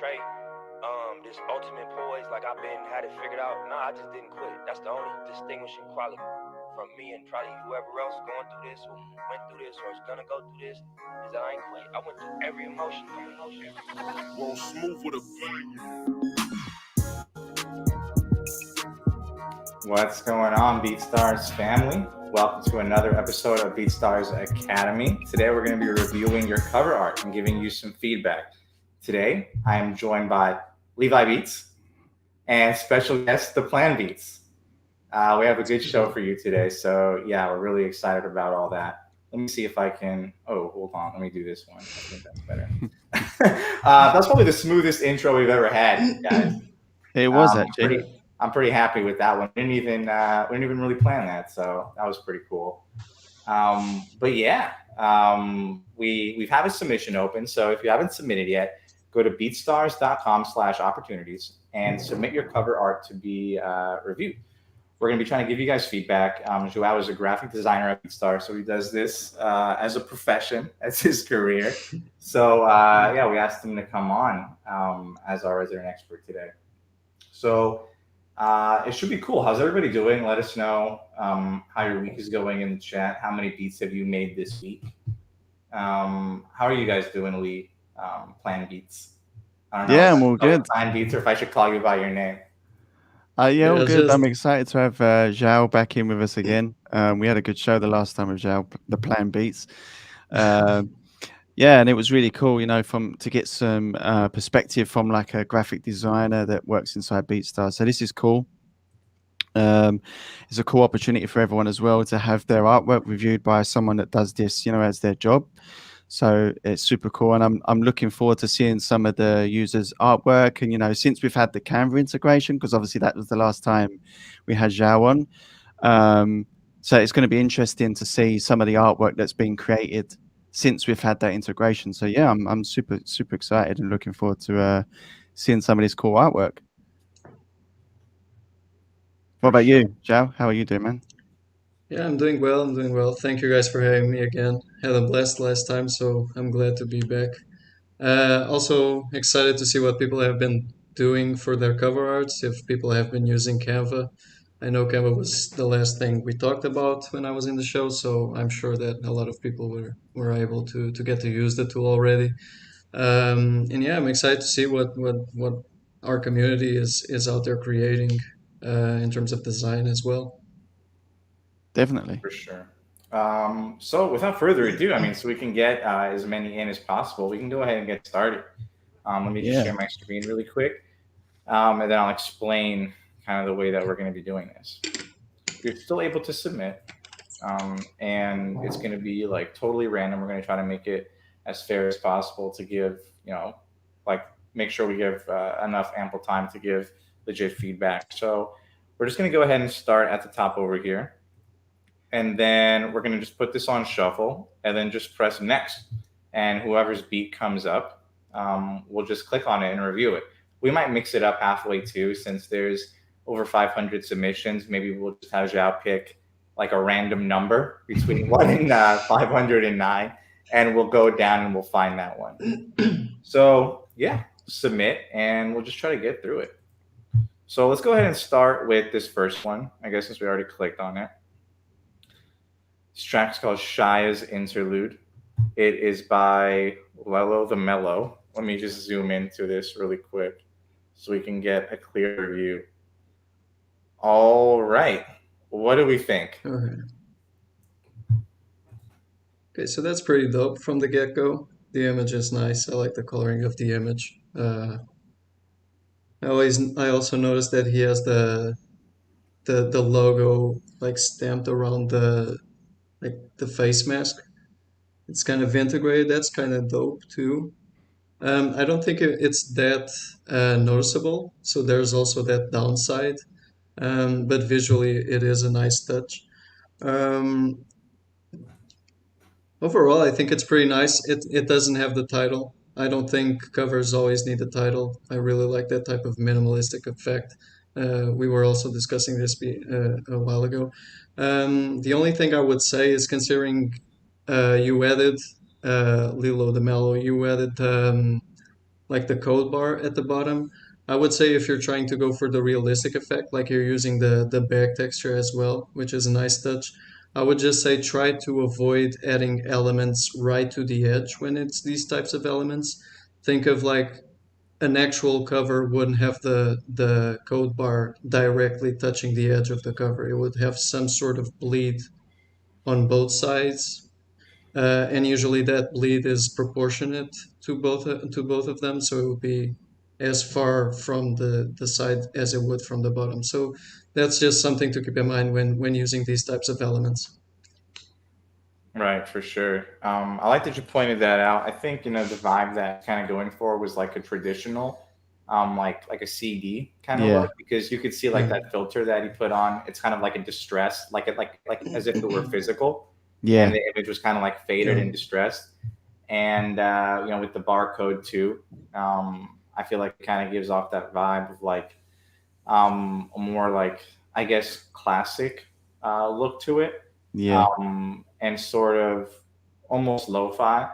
portray this ultimate poise, like I've been had it figured out. No, I just didn't quit. That's the only distinguishing quality from me and probably whoever else going through this or went through this or is gonna go through this, is that I ain't quit. I went through every emotion. Roll smooth with a What's going on, BeatStars family? Welcome to another episode of BeatStars Academy. Today we're going to be reviewing your cover art and giving you some feedback. Today I am joined by Lilo Beats and special guest ThePlanBeats. We have a good show for you today, so yeah, we're really excited about all that. Let me see if I can. Oh, hold on. Let me do this one. I think that's better. That's probably the smoothest intro we've ever had, guys. It was actually. I'm pretty happy with that one. We didn't even really plan that, so that was pretty cool. But yeah, we have a submission open. So if you haven't submitted yet, go to beatstars.com/opportunities and submit your cover art to be reviewed. We're going to be trying to give you guys feedback. Joao is a graphic designer at BeatStars, so he does this as a profession, as his career. So yeah, we asked him to come on as our resident expert today. So it should be cool. How's everybody doing? Let us know how your week is going in the chat. How many beats have you made this week? How are you guys doing, Lee? ThePlanBeats. I don't know. Yeah, I'm all good. ThePlanBeats, or if I should call you by your name. Yeah, all good. I'm excited to have Zhao back in with us again. We had a good show the last time with Zhao, ThePlanBeats. Yeah, and it was really cool, you know, to get some perspective from like a graphic designer that works inside BeatStars. So this is cool. It's a cool opportunity for everyone as well to have their artwork reviewed by someone that does this, you know, as their job. So it's super cool, and I'm looking forward to seeing some of the users' artwork. And you know, since we've had the Canva integration, because obviously that was the last time we had Zhao on, so it's going to be interesting to see some of the artwork that's been created since we've had that integration. So yeah, I'm super excited and looking forward to seeing some of this cool artwork. What about you, Zhao? How are you doing, man? Yeah, I'm doing well. Thank you guys for having me again. Had a blast last time, so I'm glad to be back. Also excited to see what people have been doing for their cover arts, if people have been using Canva. I know Canva was the last thing we talked about when I was in the show, so I'm sure that a lot of people were able to get to use the tool already. And yeah, I'm excited to see what our community is out there creating in terms of design as well. Definitely. For sure. So without further ado, I mean, so we can get as many in as possible, we can go ahead and get started. Let me just share my screen really quick, and then I'll explain kind of the way that we're going to be doing this. You're still able to submit, and it's going to be like totally random. We're going to try to make it as fair as possible to give, you know, like make sure we give enough ample time to give legit feedback. So we're just going to go ahead and start at the top over here. And then we're going to just put this on shuffle and then just press next. And whoever's beat comes up, we'll just click on it and review it. We might mix it up halfway too, since there's over 500 submissions. Maybe we'll just have Zhao pick like a random number between 1 and 509, and we'll go down and we'll find that one. So yeah, submit, and we'll just try to get through it. So let's go ahead and start with this first one, I guess, since we already clicked on it. This track's called Shia's Interlude. It is by Lilo the Mellow. Let me just zoom into this really quick so we can get a clear view. All right. What do we think? Okay, so that's pretty dope from the get-go. The image is nice. I like the coloring of the image. I also noticed that he has the logo like stamped around the face mask. It's kind of integrated. That's kind of dope too. I don't think it's that noticeable. So there's also that downside. But visually, it is a nice touch. Overall, I think it's pretty nice. It doesn't have the title. I don't think covers always need a title. I really like that type of minimalistic effect. We were also discussing this a while ago. The only thing I would say is, considering you added Lilo the Mellow, you added like the code bar at the bottom. I would say if you're trying to go for the realistic effect, like you're using the back texture as well, which is a nice touch, I would just say try to avoid adding elements right to the edge when it's these types of elements. Think of like an actual cover wouldn't have the code bar directly touching the edge of the cover. It would have some sort of bleed on both sides, and usually that bleed is proportionate to both of them, so it would be as far from the side as it would from the bottom. So that's just something to keep in mind when using these types of elements. Right, for sure. I like that you pointed that out. I think the vibe that kind of going for was like a traditional, like a CD kind of Yeah, look, because you could see like Yeah, that filter that he put on. It's kind of like a distress, like as if it were physical, and yeah, the image was kind of like faded yeah, and distressed. And with the barcode too, I feel like it kind of gives off that vibe of like a more like, I guess, classic look to it, yeah, and sort of almost lo-fi.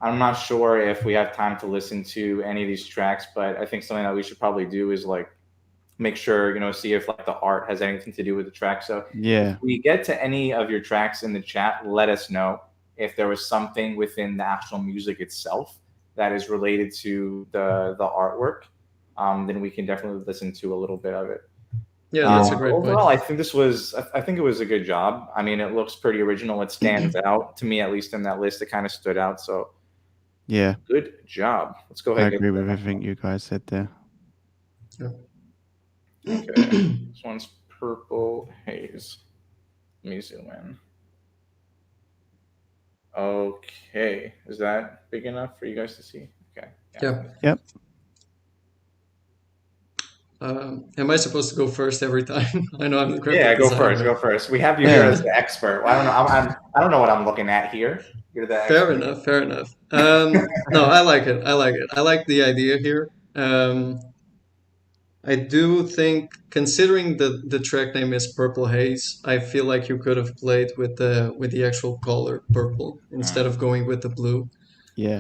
I'm not sure if we have time to listen to any of these tracks, but I think something that we should probably do is like make sure, see if like the art has anything to do with the track. So if yeah, we get to any of your tracks in the chat, let us know if there was something within the actual music itself that is related to the artwork. Then we can definitely listen to a little bit of it. yeah. That's yeah, a great point. Overall, I think it was a good job. I mean, it looks pretty original. It stands out to me, at least in that list. It kind of stood out. So yeah. good job. Let's go I ahead and get agree to with the next everything you guys said there. Yeah. one. Okay, this one's Purple Haze. Let me zoom in. Okay, is that big enough for you guys to see? Okay. Yeah. Yep. Am I supposed to go first every time? I know I'm the graphic Yeah, go designer, first. but Go first. We have you here Yeah. as the expert. Well, I don't know. I don't know what I'm looking at here. You're the fair expert. enough, fair enough. No, I like it. I like it. I like the idea here. I do think, considering the track name is Purple Haze, I feel like you could have played with the actual color purple instead Mm. of going with the blue. Yeah.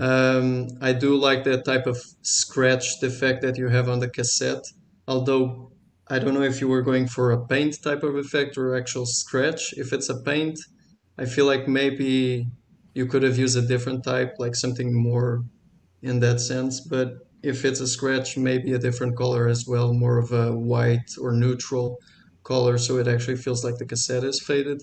I do like that type of scratched effect that you have on the cassette. Although I don't know if you were going for a paint type of effect or actual scratch. If it's a paint, I feel like maybe you could have used a different type, like something more in that sense. But if it's a scratch, maybe a different color as well, more of a white or neutral color, so it actually feels like the cassette is faded.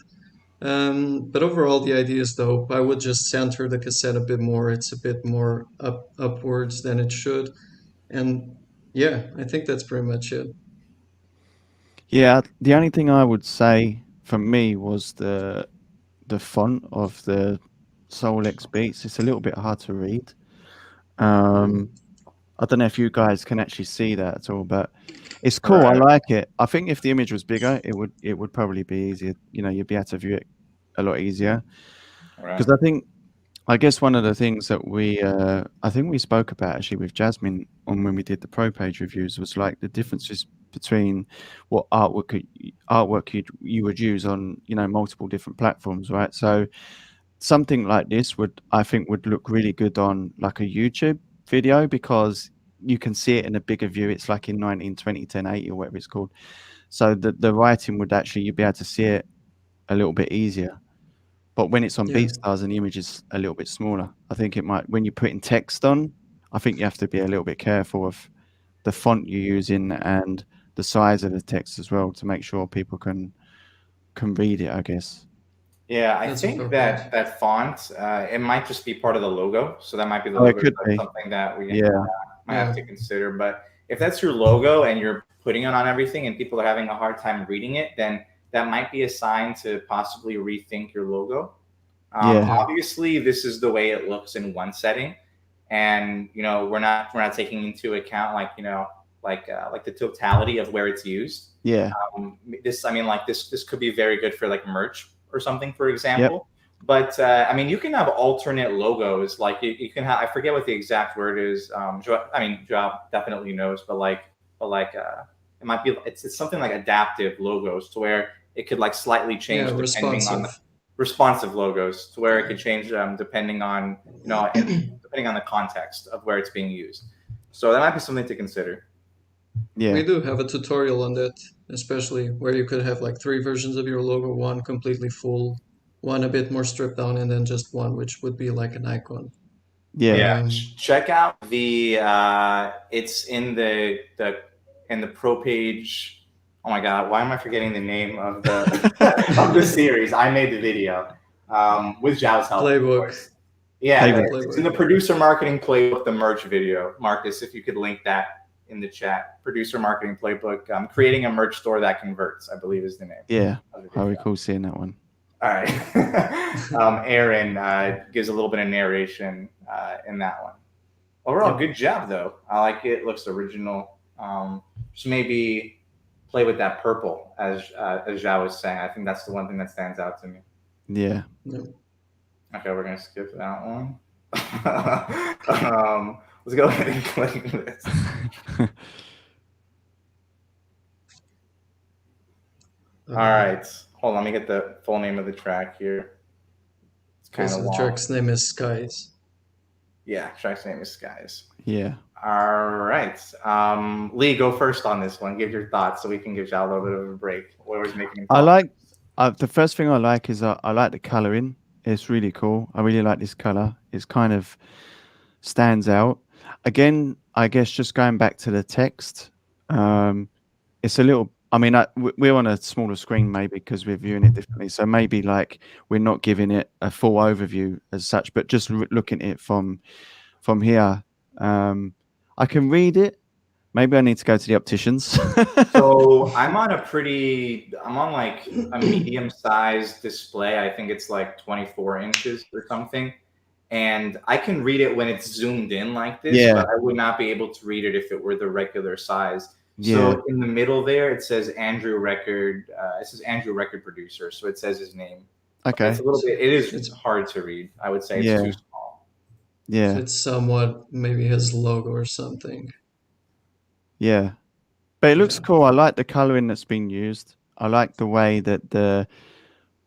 But overall, the idea is dope. I would just center the cassette a bit more. It's a bit more upwards than it should. And yeah, I think that's pretty much it. Yeah. The only thing I would say for me was the font of the Solex Beats. It's a little bit hard to read. Um, I don't know if you guys can actually see that at all, but it's cool. I Right. like it. I think if the image was bigger, it would probably be easier. You'd be able to view it a lot easier. Right. Because I guess one of the things that I think we spoke about actually with Jasmine on when we did the pro page reviews was like the differences between what artwork you would use on multiple different platforms, right? So something like this I think would look really good on like a YouTube video because you can see it in a bigger view. It's like in 1920 1080 or whatever it's called. So the writing would actually you'd be able to see it a little bit easier. But when it's on Yeah, BeatStars and the image is a little bit smaller, I think it might, when you're putting text on, I think you have to be a little bit careful of the font you're using and the size of the text as well to make sure people can read it, I guess. Yeah, I that's a fair think point. that font, it might just be part of the logo. So that might be the Oh, it logo. could That's be. something that we Yeah. might have Yeah, to consider. But if that's your logo and you're putting it on everything and people are having a hard time reading it, then that might be a sign to possibly rethink your logo. Yeah. yeah, Obviously, this is the way it looks in one setting, and we're not taking into account like the totality of where it's used. Yeah. This could be very good for like merch or something, for Yep. example. But I mean, you can have alternate logos. Like you can have, I forget what the exact word is. Job definitely knows, but it might be, it's something like adaptive logos to where it could like slightly yeah, change depending on the responsive. responsive logos to where it could change depending on depending on the context of where it's being used. So that might be something to consider. Yeah. We do have a tutorial on that, especially where you could have like 3 versions of your logo, one completely full, one a bit more stripped down, and then just one which would be like an icon. Yeah. Check out the it's in the pro page. Oh my god, why am I forgetting the name of the of the series? I made the video with Zhao's help, of Playbook. course. Yeah, Playbook. it's in the producer marketing playbook, the merch video. Marcus, if you could link that in the chat. Producer marketing playbook. Creating a merch store that converts, I believe is the name. Yeah, I recall seeing that one. All right. Aaron gives a little bit of narration in that one. Overall, good job, though. I like it. It looks original. Just maybe play with that purple, as Zhao was saying. I think that's the one thing that stands out to me. Yeah. Okay, we're going to skip that one. Let's go ahead and click this. All right. Hold on, let me get the full name of the track here. It's kind of long. The track's name is Skies. Yeah, track's name is Skies. Yeah. All right. Lee, go first on this one. Give your thoughts so we can give Zhao a little bit of a break. What was making him I like the first thing I like is I like the coloring. It's really cool. I really like this color. It's kind of stands out. Again, I guess just going back to the text, it's a little. I mean, we're on a smaller screen maybe because we're viewing it differently. So maybe like we're not giving it a full overview as such, but just looking at it from here, I can read it. Maybe I need to go to the opticians. So I'm on like a medium-sized display. I think it's like 24 inches or something. And I can read it when it's zoomed in like this, but I would not be able to read it if it were the regular size. So in the middle there, it says Andrew Record. It says Andrew Record Producer. So it says his name. Okay. It's a little bit. It's hard to read. I would say it's too small. Yeah. So it's somewhat maybe his logo or something. Yeah, but it looks cool. I like the coloring that's been used. I like the way that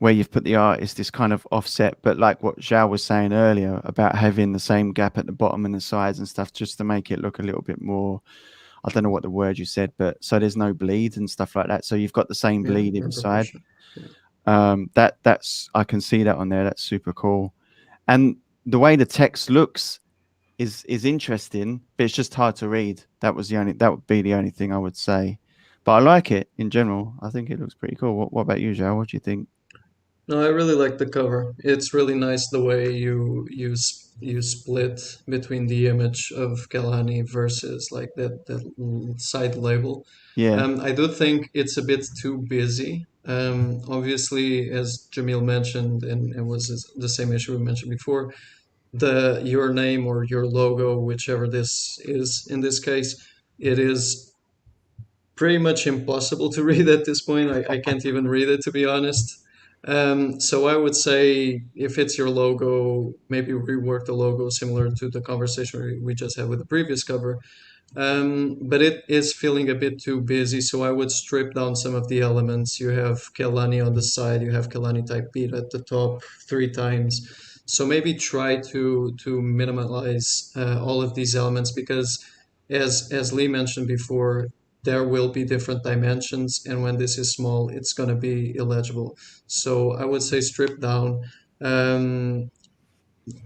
where you've put the artist is kind of offset, but like what Zhao was saying earlier about having the same gap at the bottom and the sides and stuff, just to make it look a little bit more. I don't know what the word you said, but so there's no bleed and stuff like that. So you've got the same bleed inside. That's I can see that on there. That's super cool, and the way the text looks is interesting, but it's just hard to read. That would be the only thing I would say. But I like it in general. I think it looks pretty cool. What about you, Zhao? What do you think? No, I really like the cover. It's really nice the way you split between the image of Kelani versus like that side label. Yeah. I do think it's a bit too busy. Obviously, as Jamil mentioned, and it was the same issue we mentioned before, your name or your logo, whichever this is in this case, it is pretty much impossible to read at this point. I can't even read it, to be honest. So I would say if it's your logo, maybe rework the logo similar to the conversation we just had with the previous cover. But it is feeling a bit too busy, so I would strip down some of the elements. You have Kelani on the side, you have Kelani type beat at the top 3 times. So maybe try to minimize all of these elements, because as Lee mentioned before, there will be different dimensions, and when this is small, it's going to be illegible. So I would say strip down.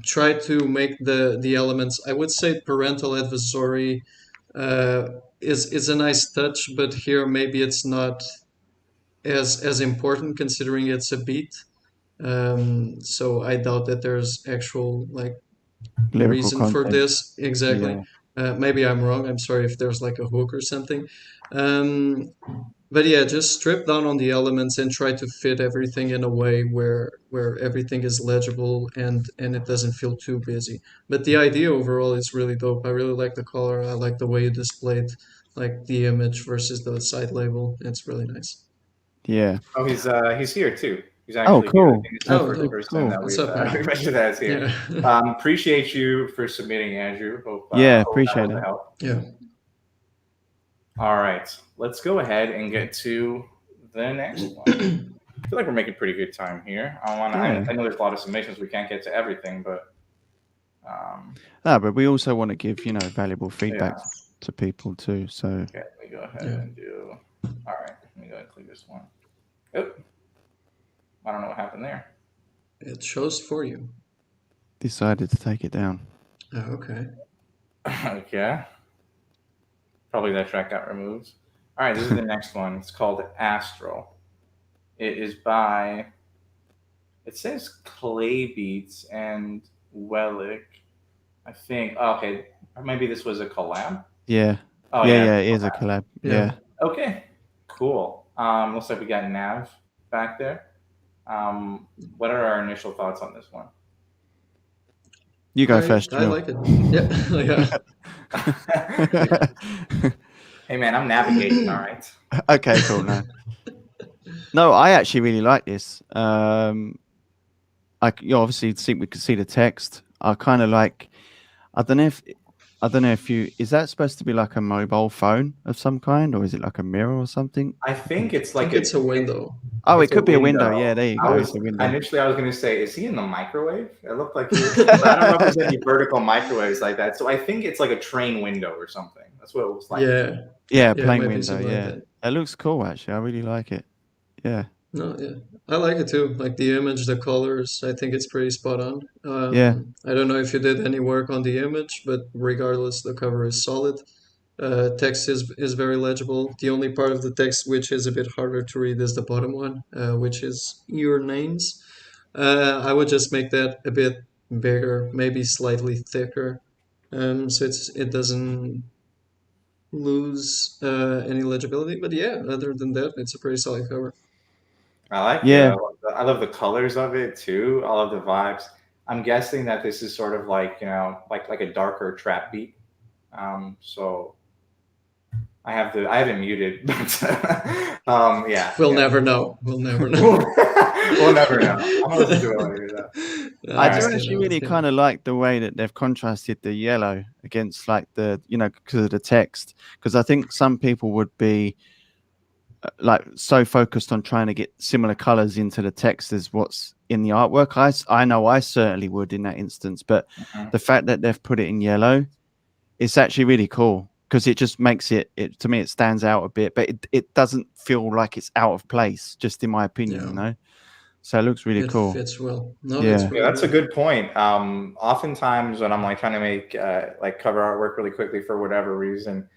Try to make the elements. I would say parental advisory is a nice touch, but here maybe it's not as important considering it's a beat. So I doubt that there's actual like lyrical reason content for this. Exactly. Maybe I'm wrong. I'm sorry if there's like a hook or something. But yeah, just strip down on the elements and try to fit everything in a way where everything is legible and it doesn't feel too busy. But the idea overall is really dope. I really like the color. I like the way you displayed like the image versus the side label. It's really nice. Yeah. Oh, he's here too. He's actually cool. Here. This is the first person that we've mentioned that is here. Yeah. Appreciate you for submitting, Andrew. Hope, appreciate it. Help. Yeah. All right, let's go ahead and get to the next one. I feel like we're making pretty good time here. I know there's a lot of submissions. We can't get to everything, but But we also want to give, valuable feedback to people too. So okay, let me go ahead and do. All right, let me go ahead and click this one. Oh, I don't know what happened there. It shows for you. Decided to take it down. Oh, okay. Okay. Probably that track got removed. All right, this is the next one. It's called Astral. It is by. It says ThePlanBeats and Wellick. I think. Oh, okay, maybe this was a collab. Yeah. Oh yeah, it is a collab. Yeah. Okay. Cool. Looks like we got Nav back there. What are our initial thoughts on this one? You go first, I like it. Yeah. Hey man, I'm navigating. All right. Okay, cool. No, I actually really like this. You obviously we could see the text. I kind of like. I don't know if you is that supposed to be like a mobile phone of some kind, or is it like a mirror or something? I think it's like it's a window. Oh, it could be a window. Yeah, there you go. Initially, I was going to say, is he in the microwave? It looked like he was, but I don't know if there's any vertical microwaves like that. So I think it's like a train window or something. That's what it looks like. Yeah, plain window. Yeah, it looks cool. Actually, I really like it. Yeah. No, yeah, I like it too. Like the image, the colors, I think it's pretty spot on. Yeah. I don't know if you did any work on the image, but regardless, the cover is solid. Text is very legible. The only part of the text which is a bit harder to read is the bottom one, which is your names. I would just make that a bit bigger, maybe slightly thicker, so it doesn't lose any legibility. But yeah, other than that, it's a pretty solid cover. I like it. I love the colors of it too. I love the vibes. I'm guessing that this is sort of like like a darker trap beat. So I have it muted, but yeah. We'll never know. We'll never know. I'm gonna do it later though. I do actually really kind of like the way that they've contrasted the yellow against like the because of the text. Because I think some people would be like so focused on trying to get similar colors into the text as what's in the artwork. I know I certainly would in that instance, but the fact that they've put it in yellow, it's actually really cool because it just makes it to me it stands out a bit, but it doesn't feel like it's out of place, just in my opinion, So it looks really cool. It fits well. That's a good point. Oftentimes when I'm like trying to make like cover artwork really quickly for whatever reason,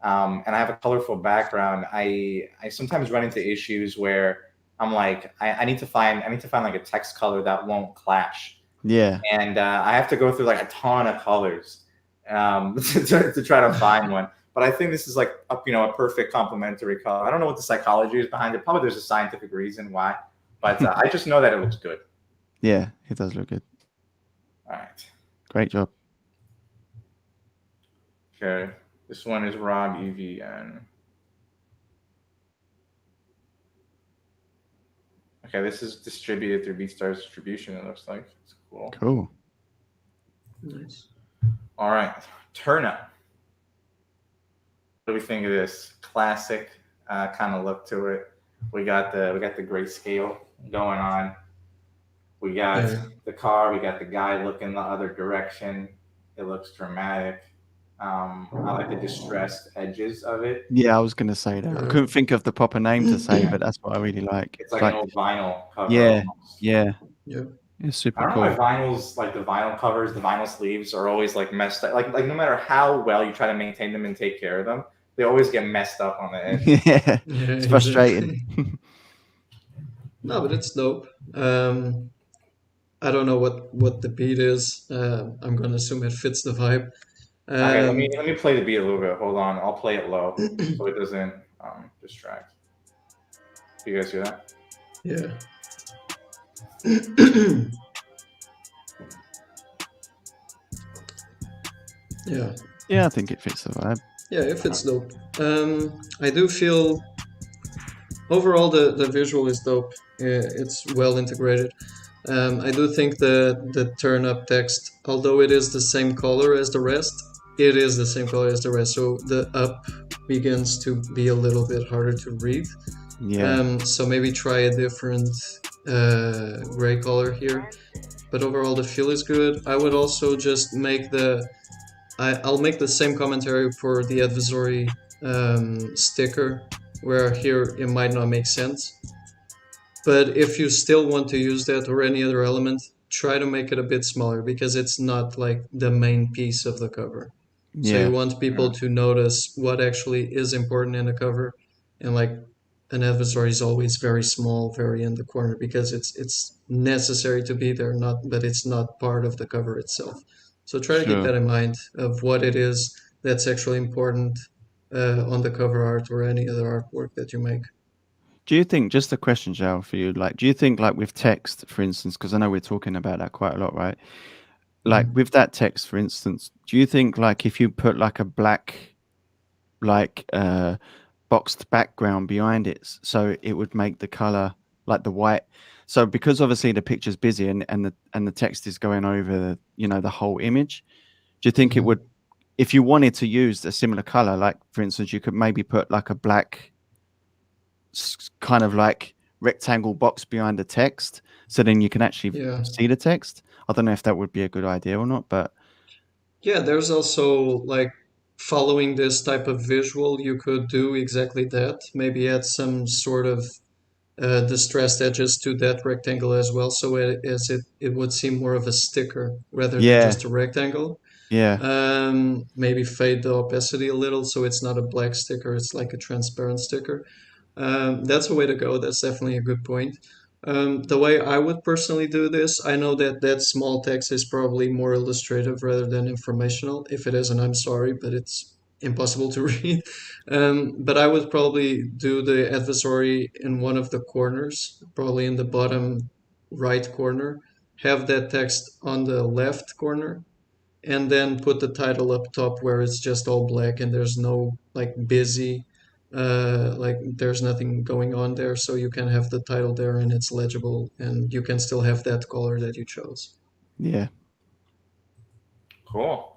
and I have a colorful background, I sometimes run into issues where I'm like, I need to find like a text color that won't clash. Yeah. And I have to go through like a ton of colors to try to find one. But I think this is like a perfect complementary color. I don't know what the psychology is behind it. Probably there's a scientific reason why, but I just know that it looks good. Yeah, it does look good. All right. Great job. Okay. This one is Rob Evgn. Okay, this is distributed through BeatStars distribution, it looks like. It's cool. Cool. Nice. All right. Turn Up. What do we think of this classic kind of look to it? We got the grayscale going on. We got the car, we got the guy looking the other direction. It looks dramatic. I like the distressed edges of it. Yeah, I was going to say that. I couldn't think of the proper name to say, but that's what I really like. It's like an old vinyl cover. Yeah, almost. yeah. It's super cool. I don't know why vinyls, like the vinyl covers, the vinyl sleeves are always like messed up. Like no matter how well you try to maintain them and take care of them, they always get messed up on the edge. Yeah, it's frustrating. No, but it's dope. I don't know what the beat is. I'm going to assume it fits the vibe. Okay, let me play the beat a little bit. Hold on, I'll play it low so it doesn't distract. Do you guys hear that? Yeah. Yeah, I think it fits the vibe. Yeah, it fits dope. I do feel overall the visual is dope. It's well integrated. I do think the turn up text, although it is the same color as the rest, it is the same color as the rest. So the up begins to be a little bit harder to read. Yeah. So maybe try a different gray color here, but overall the feel is good. I would also just make I'll make the same commentary for the advisory sticker, where here it might not make sense. But if you still want to use that or any other element, try to make it a bit smaller because it's not like the main piece of the cover. So you Yeah, want people to notice what actually is important in the cover, and like an advisory is always very small, very in the corner because it's necessary to be there, not but it's not part of the cover itself. So try to keep sure. that in mind of what it is that's actually important on the cover art or any other artwork that you make. Do you think, just a question, Zhao, for you, like, do you think, like, with text, for instance, because I know we're talking about that quite a lot, right? Like, Mhm. with that text, for instance, do you think, like, if you put, like, a black, like, boxed background behind it, so it would make the color, like, the white. So because obviously the picture's busy and the text is going over, the whole image, do you think it would, Mhm. if you wanted to use a similar color, like, for instance, you could maybe put, like, a black kind of like rectangle box behind the text, so then you can actually Yeah. see the text. I don't know if that would be a good idea or not, but Yeah, there's also like following this type of visual, you could do exactly that. Maybe add some sort of distressed edges to that rectangle as well, so it would seem more of a sticker rather than yeah, just a rectangle. yeah, Maybe fade the opacity a little so it's not a black sticker, it's like a transparent sticker. That's a way to go. That's definitely a good point. The way I would personally do this, I know that that small text is probably more illustrative rather than informational. If it isn't, I'm sorry, but it's impossible to read. But I would probably do the advisory in one of the corners, probably in the bottom right corner, have that text on the left corner, and then put the title up top where it's just all black and there's no like busy like there's nothing going on there, so you can have the title there and it's legible and you can still have that color that you chose. yeah. Cool.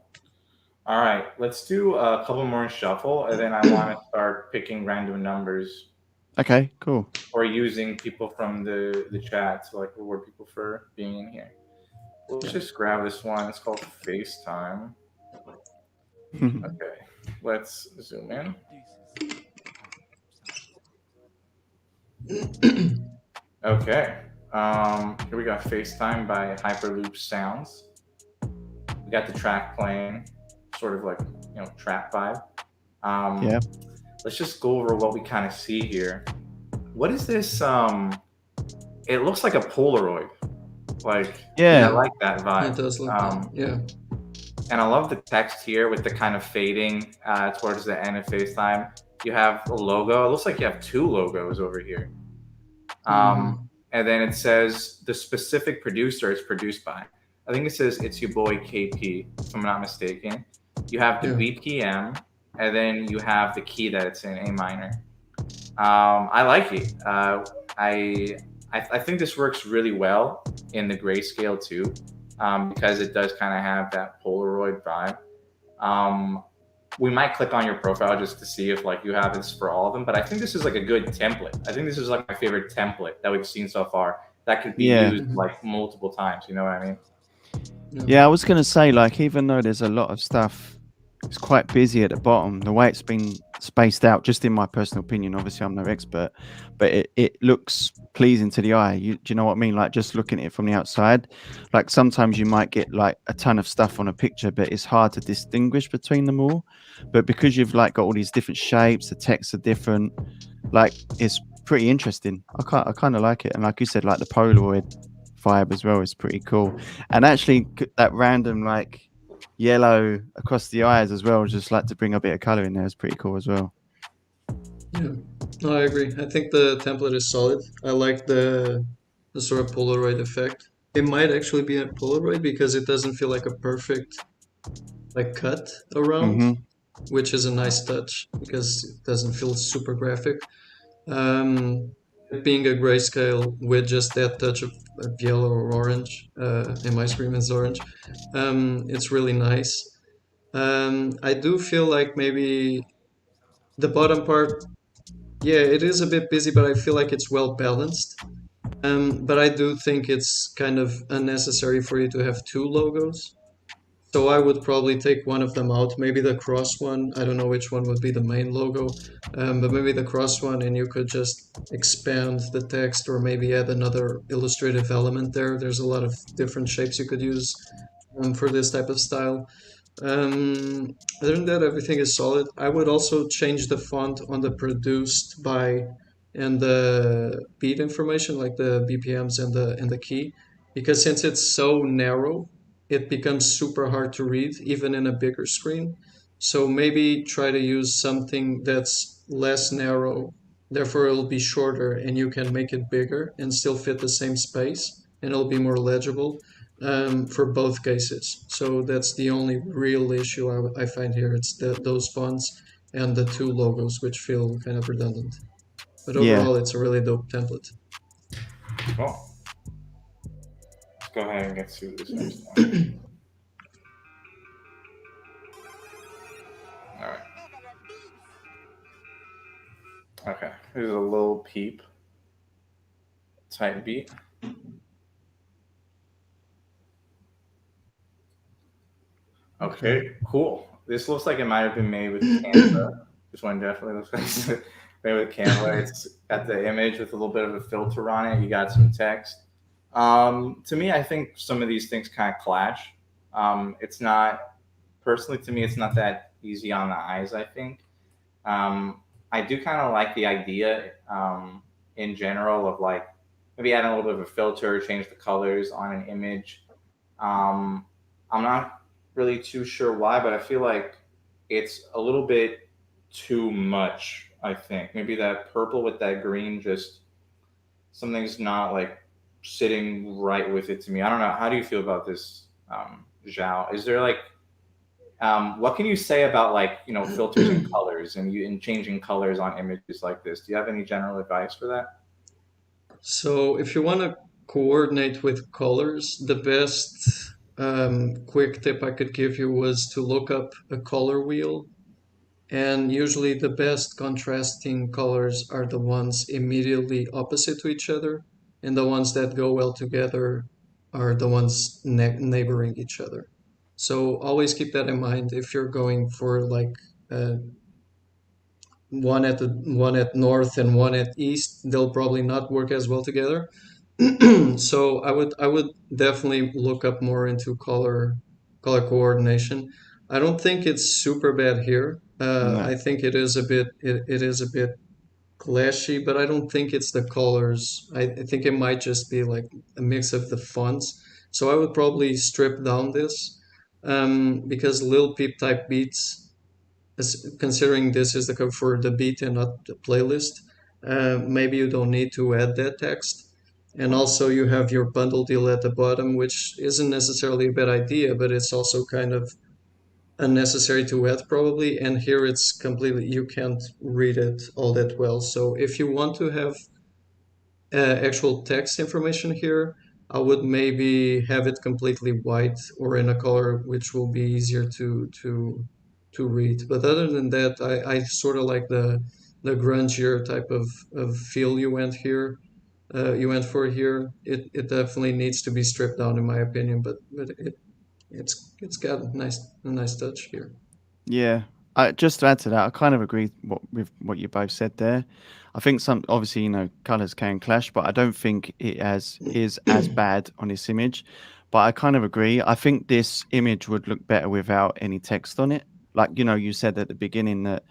All right, let's do a couple more in shuffle, and then I want to start picking random numbers Okay, cool. or using people from the chat to like reward people for being in here. Let's Yeah. just grab this one. It's called FaceTime. Okay, let's zoom in. Okay, here we got FaceTime by Hyperloop Sounds. We got the track playing, sort of like trap vibe. Um, Yeah, let's just go over what we kind of see here. What is this? It looks like a Polaroid. Like I yeah, Yeah, like that it vibe. does look that. Yeah. And I love the text here with the kind of fading towards the end of FaceTime. You have a logo. It looks like you have two logos over here. Mm-hmm. And then it says the specific producer it's produced by. I think it says it's your boy KP, if I'm not mistaken. You have the Yeah. BPM, and then you have the key that it's in, A minor. I like it. I think this works really well in the grayscale too, because it does kind of have that Polaroid vibe. Um, we might click on your profile just to see if like you have this for all of them, but I think this is like a good template. I think this is like my favorite template that we've seen so far that could be yeah. used Mm-hmm. like multiple times. You know what I mean? Yeah. Yeah, I was gonna say, like, even though there's a lot of stuff, it's quite busy at the bottom. The way it's been spaced out, just in my personal opinion, obviously I'm no expert, but it looks pleasing to the eye. Do you know what I mean? Like, just looking at it from the outside, like sometimes you might get like a ton of stuff on a picture, but it's hard to distinguish between them all. But because you've like got all these different shapes, the texts are different, like it's pretty interesting. I kind of like it, and like you said, like the Polaroid vibe as well is pretty cool. And actually, that random like yellow across the eyes as well, just like to bring a bit of color in there, is pretty cool as well. Yeah. No, I agree. I think the template is solid. I like the sort of Polaroid effect. It might actually be a Polaroid because it doesn't feel like a perfect like cut around, Mm-hmm. which is a nice touch because it doesn't feel super graphic. Um, it being a grayscale with just that touch of yellow or orange, and my screen is orange, it's really nice. I do feel like maybe the bottom part, yeah, it is a bit busy, but I feel like it's well balanced. But I do think it's kind of unnecessary for you to have two logos. So I would probably take one of them out, maybe the cross one. I don't know which one would be the main logo, but maybe the cross one, and you could just expand the text or maybe add another illustrative element there. There's a lot of different shapes you could use for this type of style. Other than that, everything is solid. I would also change the font on the produced by and the beat information, like the BPMs and the key, because since it's so narrow, it becomes super hard to read even in a bigger screen. So maybe try to use something that's less narrow, therefore it'll be shorter and you can make it bigger and still fit the same space and it'll be more legible for both cases. So that's the only real issue I find here. It's those fonts and the two logos, which feel kind of redundant. But Yeah. overall, it's a really dope template. Cool. Let's go ahead and get to this next one. All right. Okay. Here's a Lil Peep type beat. Okay, cool. This looks like it might have been made with Canva. This one definitely looks like it's made with Canva. It's got the image with a little bit of a filter on it. You got some text. To me, I think some of these things kind of clash. It's not, personally to me, it's not that easy on the eyes, I think. I do kind of like the idea in general of like maybe adding a little bit of a filter, change the colors on an image. I'm not really too sure why, but I feel like it's a little bit too much. I think maybe that purple with that green, just something's not like sitting right with it to me. I don't know. How do you feel about this, Zhao? Is there like what can you say about like filters and colors and changing colors on images like this? Do you have any general advice for that? So if you want to coordinate with colors, the best quick tip I could give you was to look up a color wheel. And usually the best contrasting colors are the ones immediately opposite to each other, and the ones that go well together are the ones neighboring each other. So always keep that in mind if you're going for like uh, one at north and one at east, they'll probably not work as well together. So I would definitely look up more into color coordination. I don't think it's super bad here. No. I think it is a bit clashy, but I don't think it's the colors. I think it might just be like a mix of the fonts. So I would probably strip down this because Lil Peep type beats, considering this is the cover for the beat and not the playlist, maybe you don't need to add that text. And also you have your bundle deal at the bottom, which isn't necessarily a bad idea, but it's also kind of unnecessary to add probably. And here it's completely, you can't read it all that well. So if you want to have actual text information here, I would maybe have it completely white or in a color which will be easier to read. But other than that, I sort of like the grungier type of feel you went here. You went for here. It definitely needs to be stripped down in my opinion, but it's got a nice touch here. Yeah. Just to add to that, I kind of agree with what you both said there. I think some obviously colors can clash, but I don't think it is as bad on this image. But I kind of agree. I think this image would look better without any text on it. Like you said at the beginning that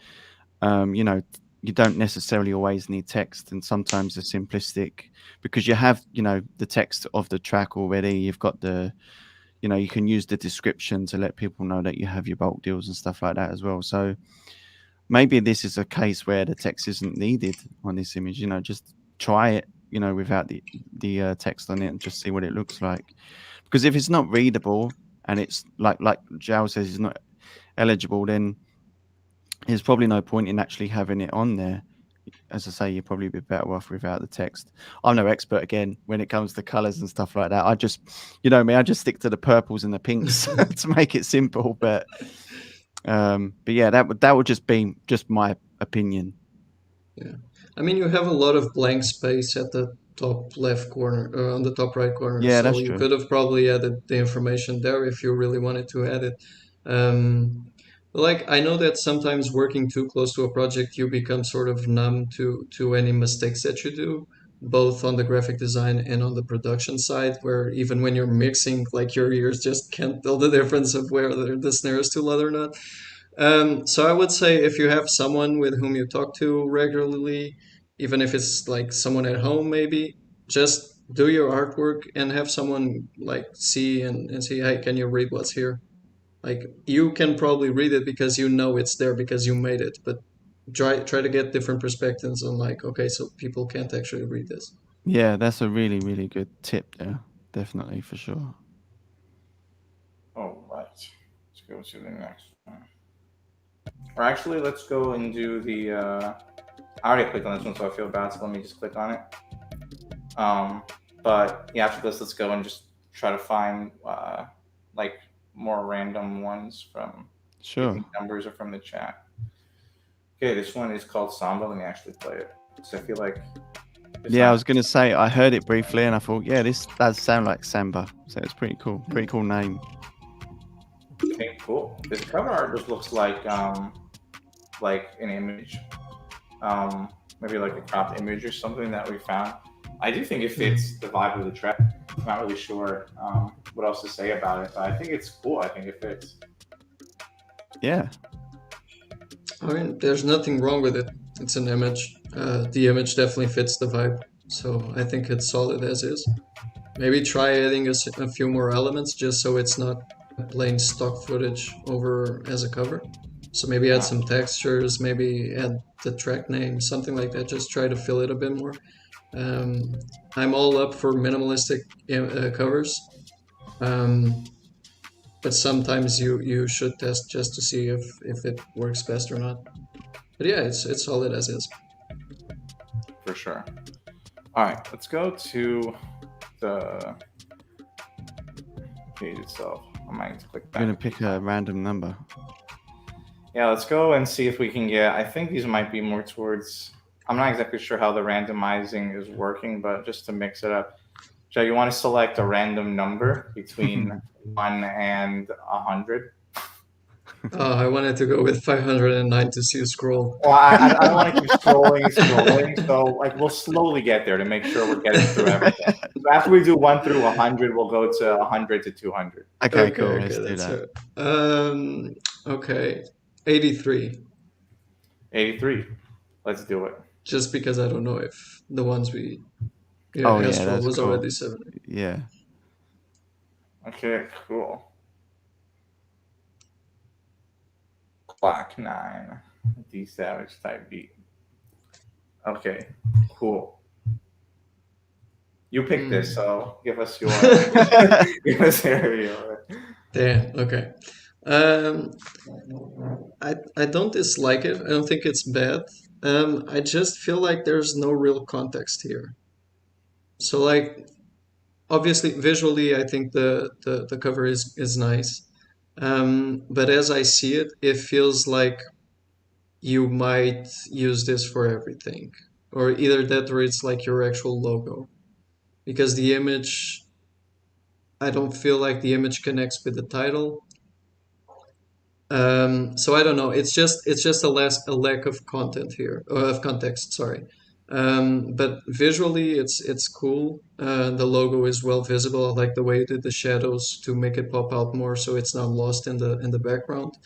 you don't necessarily always need text, and sometimes it's simplistic because you have the text of the track already. You've got you can use the description to let people know that you have your bulk deals and stuff like that as well. So maybe this is a case where the text isn't needed on this image. Just try it, without the text on it and just see what it looks like. Because if it's not readable and it's like Zhao says, it's not eligible, then there's probably no point in actually having it on there. As I say, you'd probably be better off without the text. I'm no expert again when it comes to colors and stuff like that. I just, I just stick to the purples and the pinks to make it simple. But yeah, that would just be just my opinion. Yeah. I mean, you have a lot of blank space at the top left corner, on the top right corner. Yeah, So that's you true. could have probably added the information there if you really wanted to add it. Like I know that sometimes working too close to a project, you become sort of numb to any mistakes that you do, both on the graphic design and on the production side, where even when you're mixing, like your ears just can't tell the difference of where the snare is too loud or not. So I would say if you have someone with whom you talk to regularly, even if it's like someone at home, maybe just do your artwork and have someone like see and say, hey, can you read what's here? Like you can probably read it because you know it's there because you made it, but try to get different perspectives on like, okay, so people can't actually read this. Yeah, that's a really, really good tip there. Definitely, for sure. All right. Let's go to the next one. Or actually, let's go and do the. I already clicked on this one, so I feel bad. So let me just click on it. But yeah, after this, let's go and just try to find like more random ones from Sure. numbers or from the chat. Okay, this one is called Samba. Let me actually play it. So I feel like. Yeah, I was gonna say I heard it briefly and I thought, yeah, this does sound like Samba. So it's pretty cool. Pretty cool name. Okay, cool. This cover art just looks like an image, maybe like a cropped image or something that we found. I do think it fits the vibe of the track. I'm not really sure what else to say about it, but I think it's cool. I think it fits. Yeah. I mean, there's nothing wrong with it. It's an image. The image definitely fits the vibe, so I think it's solid as is. Maybe try adding a few more elements just so it's not plain stock footage over as a cover. So maybe add some textures, maybe add the track name, something like that. Just try to fill it a bit more. I'm all up for minimalistic covers, but sometimes you should test just to see if it works best or not. But yeah, it's solid as is. For sure. All right, let's go to the page itself. I might click back. I'm gonna pick a random number. Yeah, let's go and see if we can get. I think these might be more towards. I'm not exactly sure how the randomizing is working, but just to mix it up. Joe, you want to select a random number between 1 and 100? I wanted to go with 509 to see you scroll. Well, I don't want to keep scrolling. So like we'll slowly get there to make sure we're getting through everything. So after we do 1 through 100, we'll go to 100 to 200. Okay, cool. Let's do that. Okay, 83. 83. Let's do it. Just because I don't know if the ones we asked for was cool. already 70. Yeah. Okay, cool. Clock 9. D Savage type beat. Okay, cool. You picked this, so give us your give us your. Damn. Okay. I don't dislike it. I don't think it's bad. I just feel like there's no real context here. So like, obviously, visually, I think the cover is nice. But as I see it, it feels like you might use this for everything, or either that or it's like your actual logo, because the image, I don't feel like the image connects with the title. So I don't know. It's just a lack of content here, or of context. Sorry. But visually, it's cool. The logo is well visible. I like the way you did the shadows to make it pop out more, so it's not lost in the background.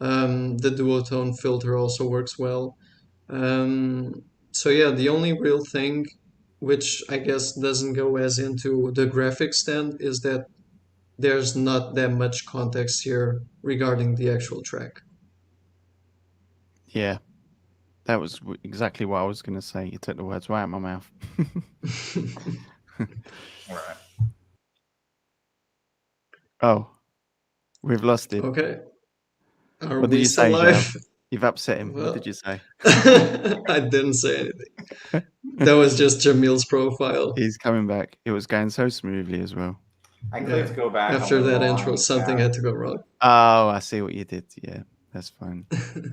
The duotone filter also works well. So yeah, the only real thing, which I guess doesn't go as into the graphics then, is that there's not that much context here regarding the actual track. Yeah. That was exactly what I was going to say. You took the words right out of my mouth. All right. Oh, we've lost him. Okay. What did you say, alive? You've upset him. Well, what did you say? I didn't say anything. That was just Jamil's profile. He's coming back. It was going so smoothly as well. I clicked go back. After that intro, something had to go wrong. Oh, I see what you did. Yeah, that's fine.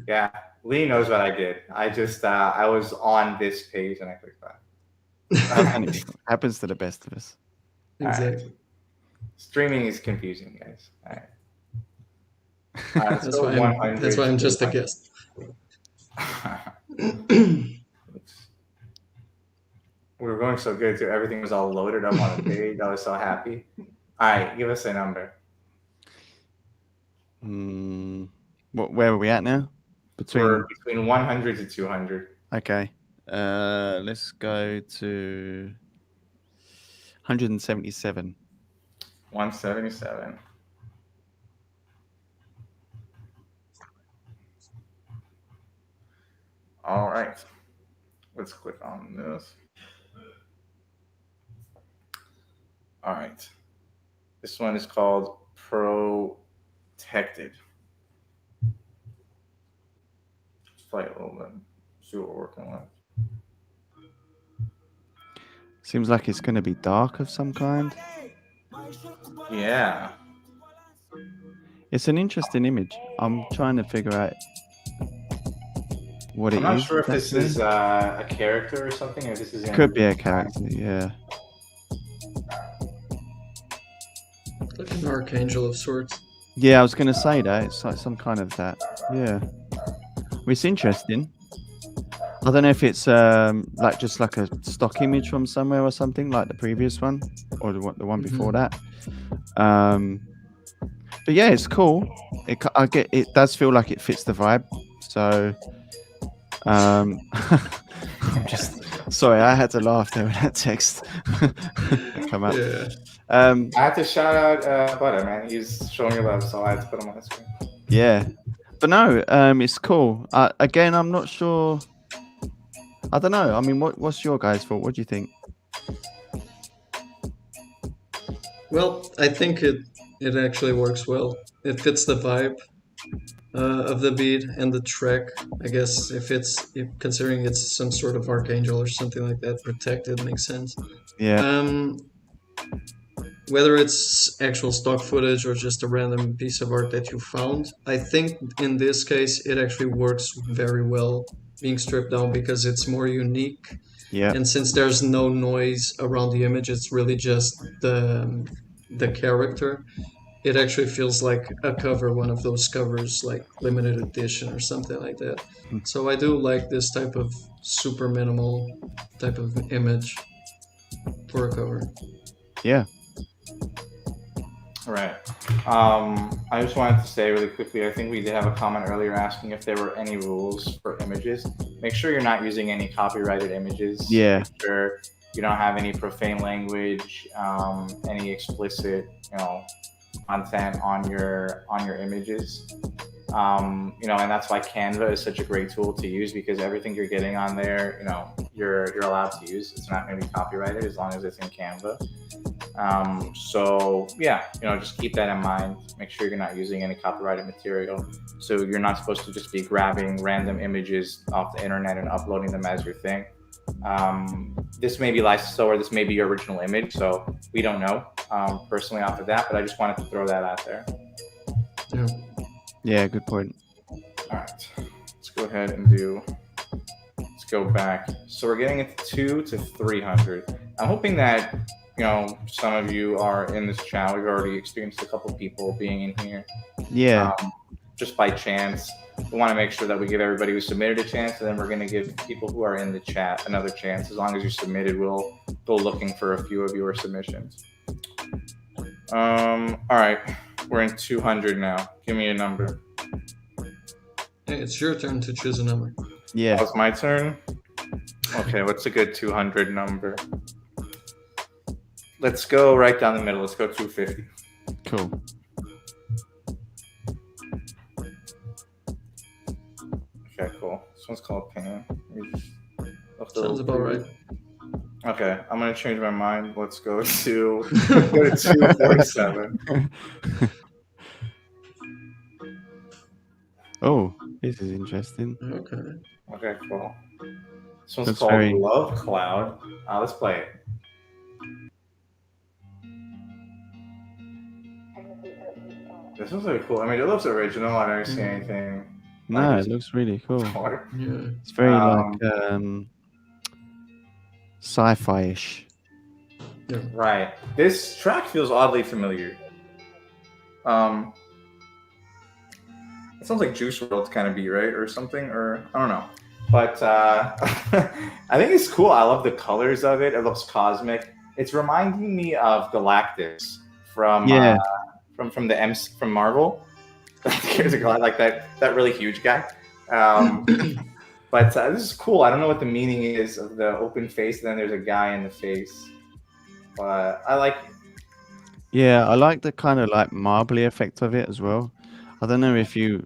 Yeah, Lee knows what I did. I just I was on this page and I clicked back. Happens to the best of us. Exactly. Streaming is confusing, guys. All right. Let's That's go why 100. that's why I'm just a guest. We were going so good too. Everything was all loaded up on the page. I was so happy. All right, give us a number. Where are we at now? We're between 100 to 200. Okay. Let's go to 177. 177. All right. Let's click on this. All right. This one is called Protected. Let's play it a little bit. See what we're working with. Seems like it's going to be dark of some kind. Yeah. It's an interesting image. I'm trying to figure out what it is. I'm not sure if this is a character or something, or this is... Could be a character, yeah. Like an archangel of sorts. Yeah, I was going to say that. It's like some kind of that. Yeah. Well, it's interesting. I don't know if it's like just like a stock image from somewhere or something, like the previous one or the one before that. But yeah, it's cool. It does feel like it fits the vibe. So, I'm just sorry, I had to laugh there when that text come up. Yeah. I had to shout out Butter, man. He's showing you love, so I had to put him on the screen. Yeah, but no, it's cool. Again, I'm not sure. I don't know. I mean, what's your guys' thought? What do you think? Well, I think it actually works well. It fits the vibe of the beat and the track. I guess if considering it's some sort of archangel or something like that, Protected makes sense. Yeah. Whether it's actual stock footage or just a random piece of art that you found, I think in this case it actually works very well being stripped down because it's more unique. Yeah. And since there's no noise around the image, it's really just the character. It actually feels like a cover, one of those covers like limited edition or something like that. So I do like this type of super minimal type of image for a cover. Yeah. Right. I just wanted to say really quickly, I think we did have a comment earlier asking if there were any rules for images. Make sure you're not using any copyrighted images. Yeah. Make sure you don't have any profane language, any explicit, content on your images. And that's why Canva is such a great tool to use because everything you're getting on there, you're allowed to use. It's not going to be copyrighted as long as it's in Canva. So yeah, just keep that in mind. Make sure you're not using any copyrighted material. So you're not supposed to just be grabbing random images off the internet and uploading them as your thing. This may be licensed or this may be your original image. So we don't know personally off of that, but I just wanted to throw that out there. Yeah, good point. All right, let's go ahead and let's go back. So we're getting it to 2 to 300. I'm hoping that, some of you are in this chat. We've already experienced a couple people being in here. Yeah. Just by chance. We want to make sure that we give everybody who submitted a chance, and then we're going to give people who are in the chat another chance. As long as you submitted, we'll go looking for a few of your submissions. All right, we're in 200 now. Give me a number. Hey, it's your turn to choose a number. Yeah. That was my turn? Okay, what's a good 200 number? Let's go right down the middle. Let's go 250. Cool. Okay, cool. This one's called Pain. Sounds about right. Okay, I'm gonna change my mind. Let's go to 247. Oh, this is interesting. Okay, cool. This one's called Love Cloud. Let's play it. This one's really cool. I mean, it looks original. I never seen anything. No, like, it looks really cool. yeah. It's very sci-fi-ish. Yeah. Right. This track feels oddly familiar. It sounds like Juice WRLD kind of beat, right, or something, or I don't know. But I think it's cool. I love the colors of it. It looks cosmic. It's reminding me of Galactus from Yeah. from Marvel. There's a guy like that really huge guy. But this is cool. I don't know what the meaning is of the open face, and then there's a guy in the face. But I like it. Yeah, I like the kind of like marbly effect of it as well. I don't know if you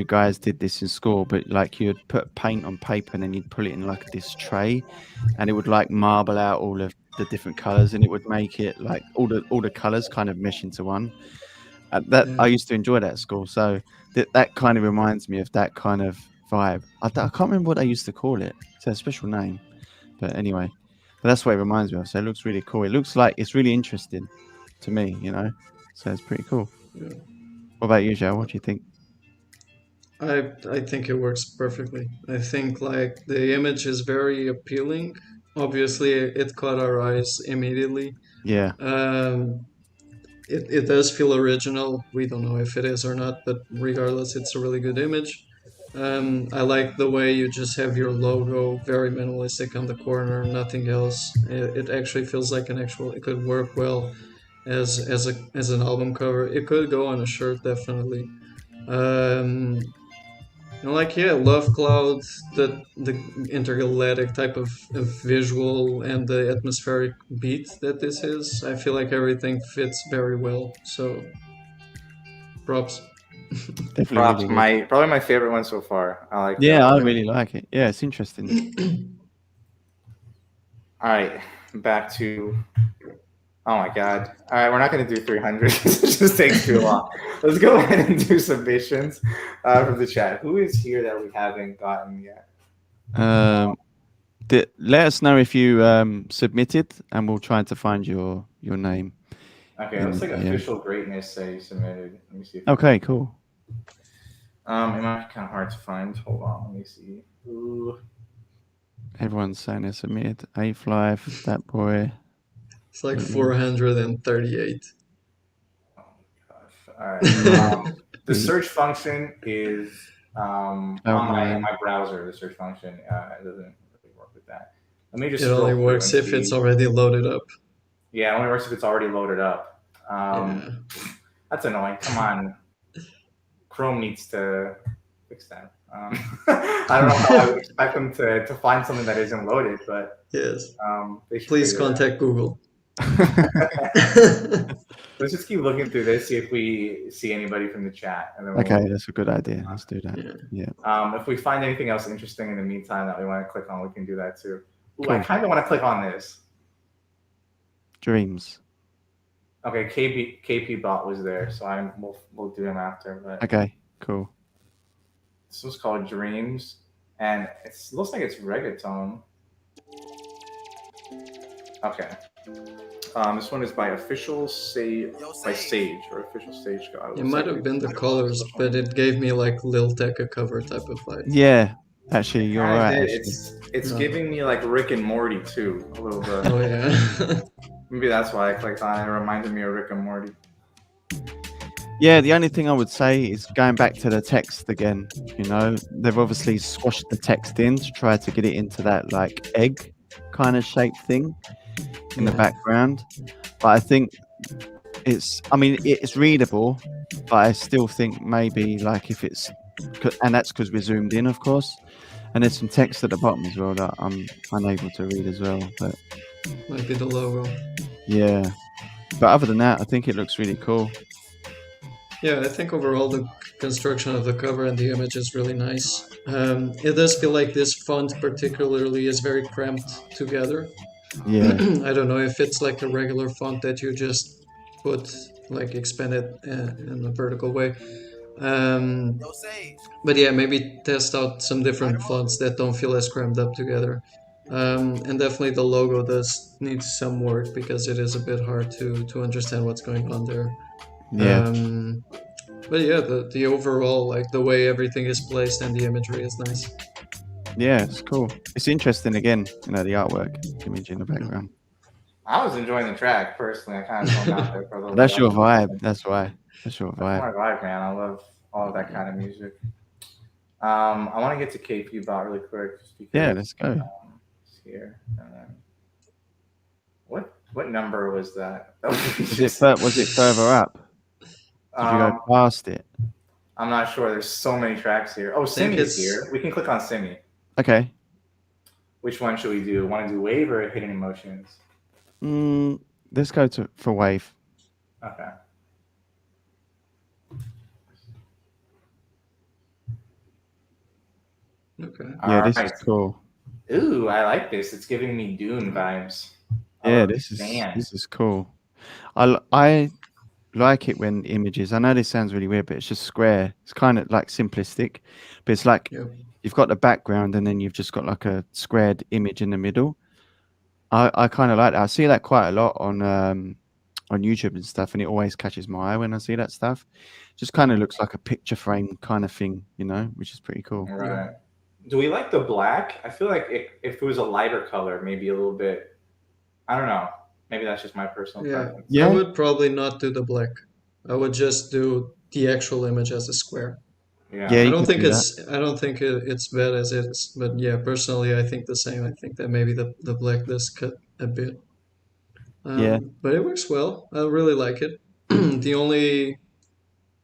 guys did this in school, but like you'd put paint on paper and then you'd put it in like this tray, and it would like marble out all of the different colors, and it would make it like all the colors kind of mesh into one. That I used to enjoy that at school, so that kind of reminds me of that kind of vibe. I can't remember what they used to call it. It's a special name, but anyway, but that's what it reminds me of. So it looks really cool. It looks like it's really interesting to me, you know. So it's pretty cool. Yeah. What about you, Joe? What do you think? I think it works perfectly. I think like the image is very appealing. Obviously, it caught our eyes immediately. Yeah, It does feel original. We don't know if it is or not, but regardless, it's a really good image. I like the way you just have your logo very minimalistic on the corner, nothing else. It actually feels like an actual. It could work well as an album cover. It could go on a shirt definitely. And like yeah, Love Cloud, the intergalactic type of visual and the atmospheric beat that this is, I feel like everything fits very well. So props. definitely. Props, Really good. probably my favorite one so far. I like Yeah, that. I really like it. Yeah, it's interesting. All right, back to. Oh my god! All right, we're not going to do 300. It just takes too long. Let's go ahead and do submissions from the chat. Who is here that we haven't gotten yet? Let us know if you submitted, and we'll try to find your name. Okay, looks like Official Greatness say you submitted. Let me see. If Okay, cool. it might be kind of hard to find. Hold on, let me see. Ooh. Everyone's saying they submitted. Eighth Life, that boy. It's like 438. Oh my gosh! All right. The search function is on my browser. The search function it doesn't really work with that. Let me just. It only works if it's already loaded up. Yeah, it only works if it's already loaded up. Yeah. That's annoying. Come on. Chrome needs to fix that. I don't know how I would expect them to find something that isn't loaded, but Yes. they should Please figure it out. contact Google. Let's just keep looking through this, see if we see anybody from the chat. And then Okay, that's a good idea. Let's do that. Yeah. If we find anything else interesting in the meantime that we want to click on, we can do that too. Ooh, Cool. I kind of want to click on this. Dreams. Okay, KP Bot was there, so we'll do him after. But Okay, cool. this was called Dreams, and it looks like it's reggaeton. Okay. This one is by Official Sage or Official Sage God. It might have been the colors, but it gave me like Lil Tecca cover type of vibe. Yeah, actually, you're right. It's giving me like Rick and Morty too, a little bit. Oh yeah. Maybe that's why I clicked on it. It reminded me of Rick and Morty. Yeah, the only thing I would say is going back to the text again. You know, they've obviously squashed the text in to try to get it into that like egg kind of shaped thing in the background. But I think it's readable, but I still think maybe like if it's, and that's because we're zoomed in, of course, and there's some text at the bottom as well that I'm unable to read as well. But Might be the logo. yeah, but other than that, I think it looks really cool. Yeah, I think overall the construction of the cover and the image is really nice. It does feel like this font particularly is very cramped together. Yeah. I don't know if it's like a regular font that you just put, like expand it in a vertical way. But yeah, maybe test out some different fonts that don't feel as crammed up together. And definitely the logo does need some work because it is a bit hard to understand what's going on there. Yeah. But yeah, the overall, like the way everything is placed and the imagery is nice. Yeah, it's cool. It's interesting again, you know, the artwork image in the background. I was enjoying the track personally. I kind of zoned out there for a little That's bit. your vibe. That's why. That's your That's my vibe. vibe, man. I love all of that kind of music. I want to get to KP Bot really quick, just because. Yeah, let's go. It's here. And then, what number was that? Was it further up? Did you go past it? I'm not sure. There's so many tracks here. Oh, Simi is here. We can click on Simi. Okay. Which one should we do? Want to do Wave or Hidden Emotions? Let's go for Wave. Okay. Okay. Yeah, this is cool. Ooh, I like this. It's giving me Dune vibes. Yeah, this is cool. I like it when images. I know this sounds really weird, but it's just square. It's kind of like simplistic, but it's like you've got the background and then you've just got like a squared image in the middle. I kind of like that. I see that quite a lot on YouTube and stuff, and it always catches my eye when I see that stuff. Just kind of looks like a picture frame kind of thing, you know, which is pretty cool. Right. Do we like the black? I feel like if it was a lighter color, maybe a little bit. I don't know. Maybe that's just my personal preference. Yeah, I would probably not do the black. I would just do the actual image as a square. Yeah, I don't think it's bad as it is, but yeah, personally, I think the same. I think that maybe the black does cut a bit. But it works well. I really like it. The only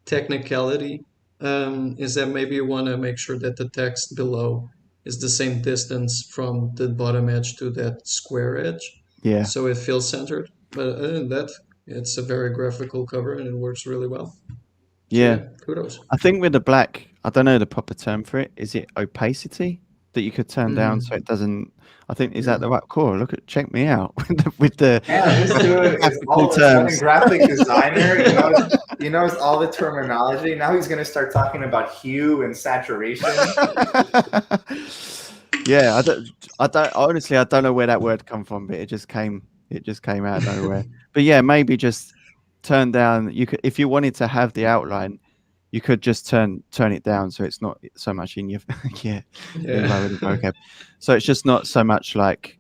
technicality is that maybe you want to make sure that the text below is the same distance from the bottom edge to that square edge. Yeah. So it feels centered. But other than that, it's a very graphical cover and it works really well. So, yeah. Kudos. I think with the black, I don't know the proper term for it. Is it opacity that you could turn down so it doesn't? I think is that the right call? Check me out with the this dude is all terms. Graphic designer. He knows all the terminology. Now he's gonna start talking about hue and saturation. Yeah, I don't honestly, I don't know where that word come from, but it just came out of nowhere. But yeah, maybe just turn down. You could, if you wanted to have the outline, you could just turn it down so it's not so much in your vocab. So it's just not so much like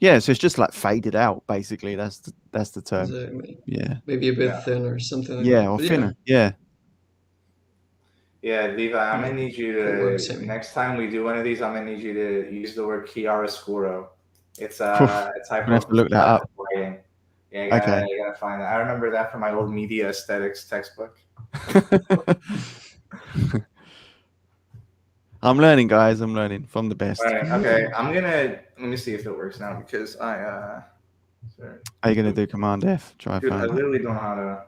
so it's just like faded out basically. That's the term. Exactly. Yeah. Maybe a bit thinner or something like that. Yeah, or thinner. Yeah. Yeah, Levi, I'm gonna need you to next time we do one of these, I'm gonna need you to use the word chiaroscuro. It's Hyperloop. I have to look that up. Yeah, you gotta find that. I remember that from my old media aesthetics textbook. I'm learning, guys. I'm learning from the best. Right, okay, let me see if it works now because Are you gonna do Command F? I literally don't know how to.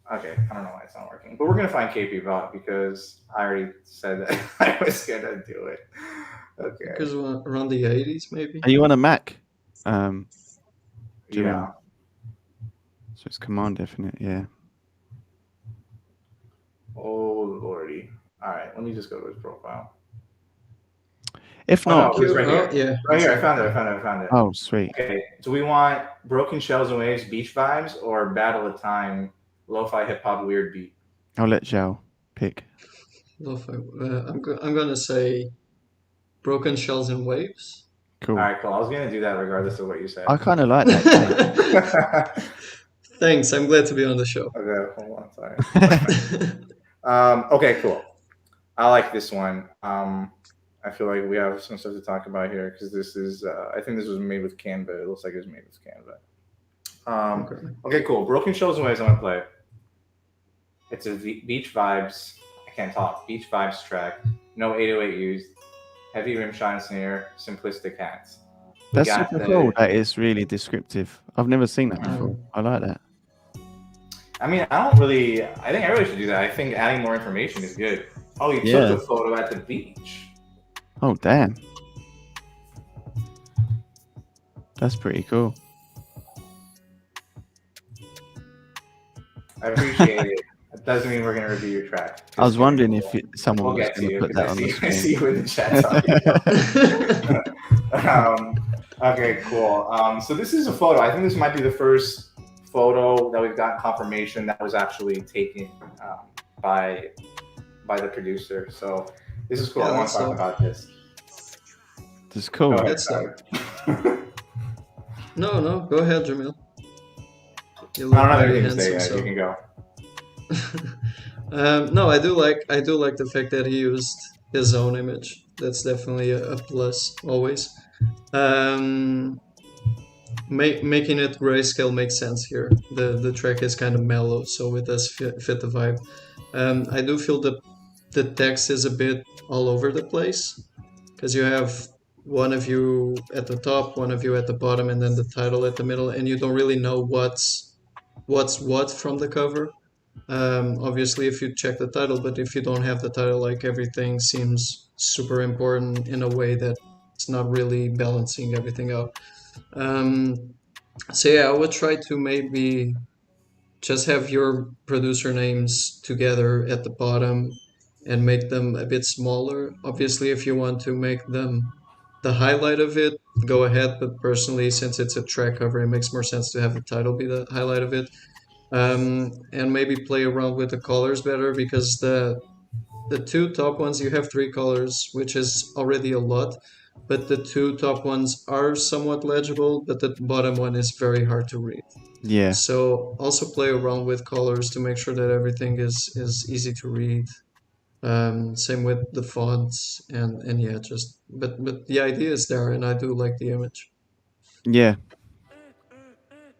Okay, I don't know why it's not working, but we're gonna find KP Bot because I already said that I was gonna do it. Okay. Because around the 80s, maybe. Are you on a Mac? Yeah. So it's Command F, isn't it? Yeah. Oh lordy! All right, let me just go to his profile. If not, it's right here. Yeah, right here. I found it. Oh, sweet. Okay, do we want Broken Shells and Waves beach vibes or Battle of Time lo-fi hip hop weird beat? I'll let Zhao pick. Lo-fi. I'm gonna say Broken Shells and Waves. All Cool. right, cool. I was gonna do that regardless of what you said. I kind of like that. Thanks. I'm glad to be on the show. Okay, hold on. Sorry. Okay, cool. I like this one. I feel like we have some stuff to talk about here because this is. I think this was made with Canva. It looks like it was made with Canva. Okay, cool. Broken Shells and Waves. I'm gonna play. It's a beach vibes. I can't talk. Beach vibes track. No 808 used. Heavy rim shine snare. Simplistic hats. That's super cool. That is really descriptive. I've never seen that before. I like that. I mean, I think everybody should do that. I think adding more information is good. Oh, you took the photo at the beach. Oh, damn. That's pretty cool. I appreciate it. It doesn't mean we're going to review your track. I was wondering if someone was going to put that on the screen. I see you in the chat. Okay, cool. So this is a photo. I think this might be the first photo that we've got confirmation that was actually taken by the producer. So this is cool. I want to talk about this. That's cool. Go ahead, That's Tyler. no. Go ahead, Jamil. You I don't look have very anything to say handsome. yet. You can go. No, I do like the fact that he used his own image. That's definitely a plus always. Um, making it grayscale makes sense here. The track is kind of mellow, so it does fit the vibe. I do feel the text is a bit all over the place because you have one of you at the top, one of you at the bottom, and then the title at the middle, and you don't really know what's what from the cover. Obviously, if you check the title, but if you don't have the title, like everything seems super important in a way that it's not really balancing everything out. Um, so yeah, I would try to maybe just have your producer names together at the bottom and make them a bit smaller. Obviously, if you want to make them the highlight of it, go ahead. But personally, since it's a track cover, it makes more sense to have the title be the highlight of it. And maybe play around with the colors better because the two top ones you have three colors, which is already a lot, but the two top ones are somewhat legible, but the bottom one is very hard to read. Yeah. So also play around with colors to make sure that everything is easy to read. Same with the fonts and yeah, just but the idea is there, and I do like the image. Yeah.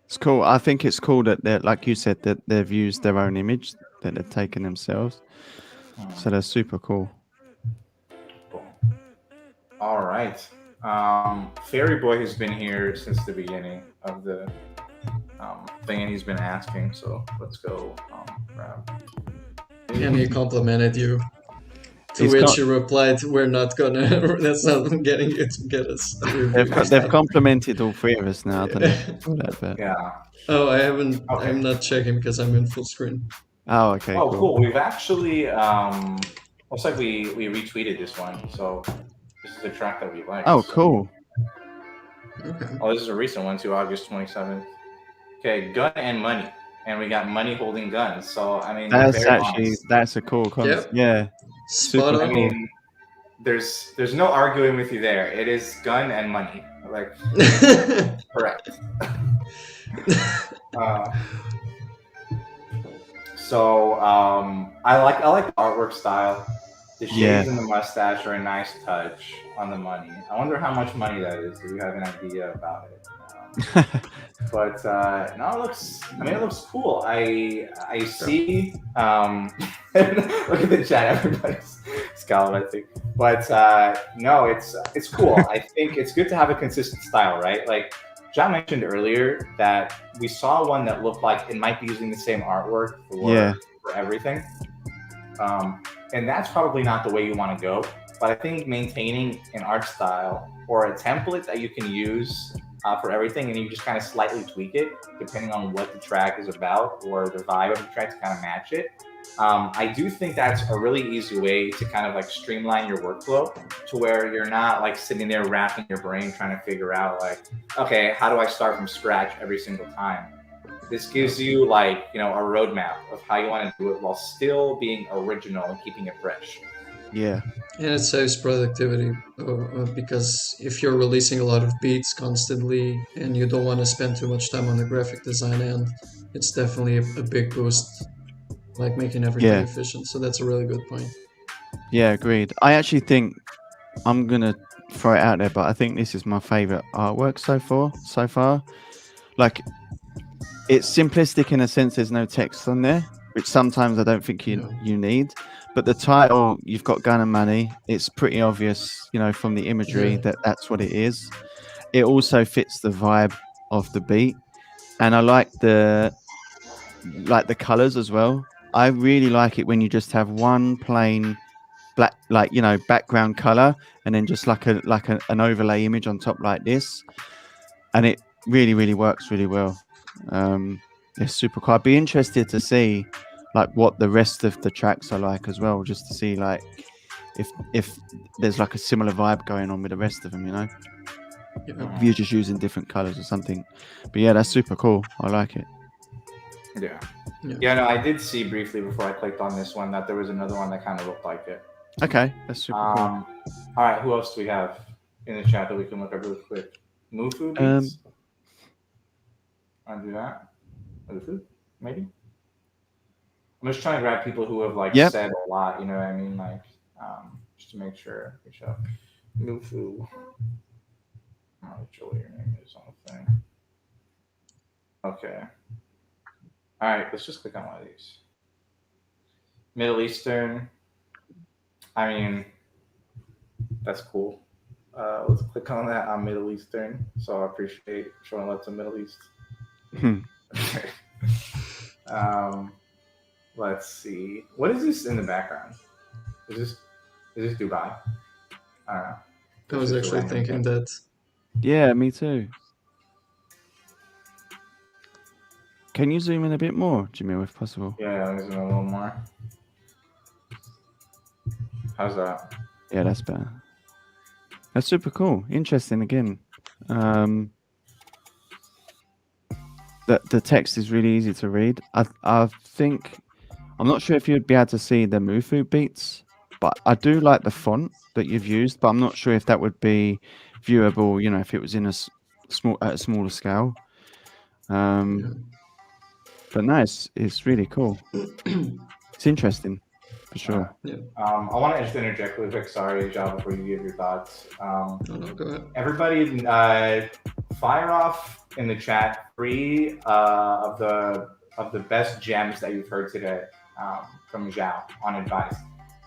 It's cool. I think it's cool that they're, like you said, that they've used their own image that they've taken themselves. So that's super cool. Cool. All right. Fairy Boy has been here since the beginning of the thing, and he's been asking. So let's go grab. And he complimented you. To He's which got- you replied, "We're not gonna. That's not getting you to get us a review." They've complimented all three of us now. I don't know if you saw that, but... Yeah. Oh, I haven't. Okay. I'm not checking because I'm in full screen. Oh, okay. Oh, cool. We've actually looks like we retweeted this one. So this is a track that we like. Oh, cool. Okay. Oh, this is a recent one too, August 27th. Okay, Gun and Money. And we got Money holding guns. So I mean, That's very actually honest. that's a cool concept. Yep. Yeah. Spot Super on. I mean, there's no arguing with you there. It is gun and money. Like correct. I like the artwork style. The shades and the mustache are a nice touch on the money. I wonder how much money that is. Do you have an idea about it? But no, it looks cool. I see. Look at the chat, everybody's scalating. But no, it's cool. I think it's good to have a consistent style, right? Like John mentioned earlier that we saw one that looked like it might be using the same artwork for everything. And that's probably not the way you want to go. But I think maintaining an art style or a template that you can use for everything, and you just kind of slightly tweak it depending on what the track is about or the vibe of the track to kind of match it. I do think that's a really easy way to kind of like streamline your workflow to where you're not like sitting there racking your brain trying to figure out like, okay, how do I start from scratch every single time? This gives you like, a roadmap of how you want to do it while still being original and keeping it fresh. Yeah. And it saves productivity because if you're releasing a lot of beats constantly and you don't want to spend too much time on the graphic design end, it's definitely a big boost, like making everything efficient. So that's a really good point. Yeah, agreed. I actually think I'm gonna throw it out there, but I think this is my favorite artwork so far. Like, it's simplistic in a sense. There's no text on there, which sometimes I don't think you need. But the title, you've got Gun and Money. It's pretty obvious, from the imagery that that's what it is. It also fits the vibe of the beat, and I like the colors as well. I really like it when you just have one plain black, background color, and then just like an overlay image on top like this, and it really, really works really well. It's super cool. I'd be interested to see like what the rest of the tracks are like as well, just to see like if there's like a similar vibe going on with the rest of them, if you're just using different colors or something. But yeah, that's super cool. I like it. Yeah, no, I did see briefly before I clicked on this one that there was another one that kind of looked like it. Okay, that's super cool. All right, who else do we have? in the chat that we can look up really quick? Mufu beats. I'll do that. Mufu, maybe. I'm just trying to grab people who have like said a lot. You know what I mean? Like, just to make sure. Mufu. I don't know what your name is on the thing. Okay. All right, let's just click on one of these. Middle Eastern. I mean, that's cool. Let's click on that on Middle Eastern. So I appreciate showing love to Middle East. Let's see. What is this in the background? Is this Dubai? I don't know. I was actually thinking that. Yeah, me too. Can you zoom in a bit more, Jamil, if possible? Yeah, let me zoom in a little more. How's that? Yeah, that's better. That's super cool. Interesting again. The text is really easy to read. I think I'm not sure if you'd be able to see the Mufu beats, but I do like the font that you've used, but I'm not sure if that would be viewable, you know, if it was in a smaller scale. But no, it's really cool. It's interesting, for sure. I want to just interject really quick. Sorry, Jal, before you give your thoughts. No, go ahead. Everybody, fire off in the chat 3 of the best gems that you've heard today from Zhao on advice.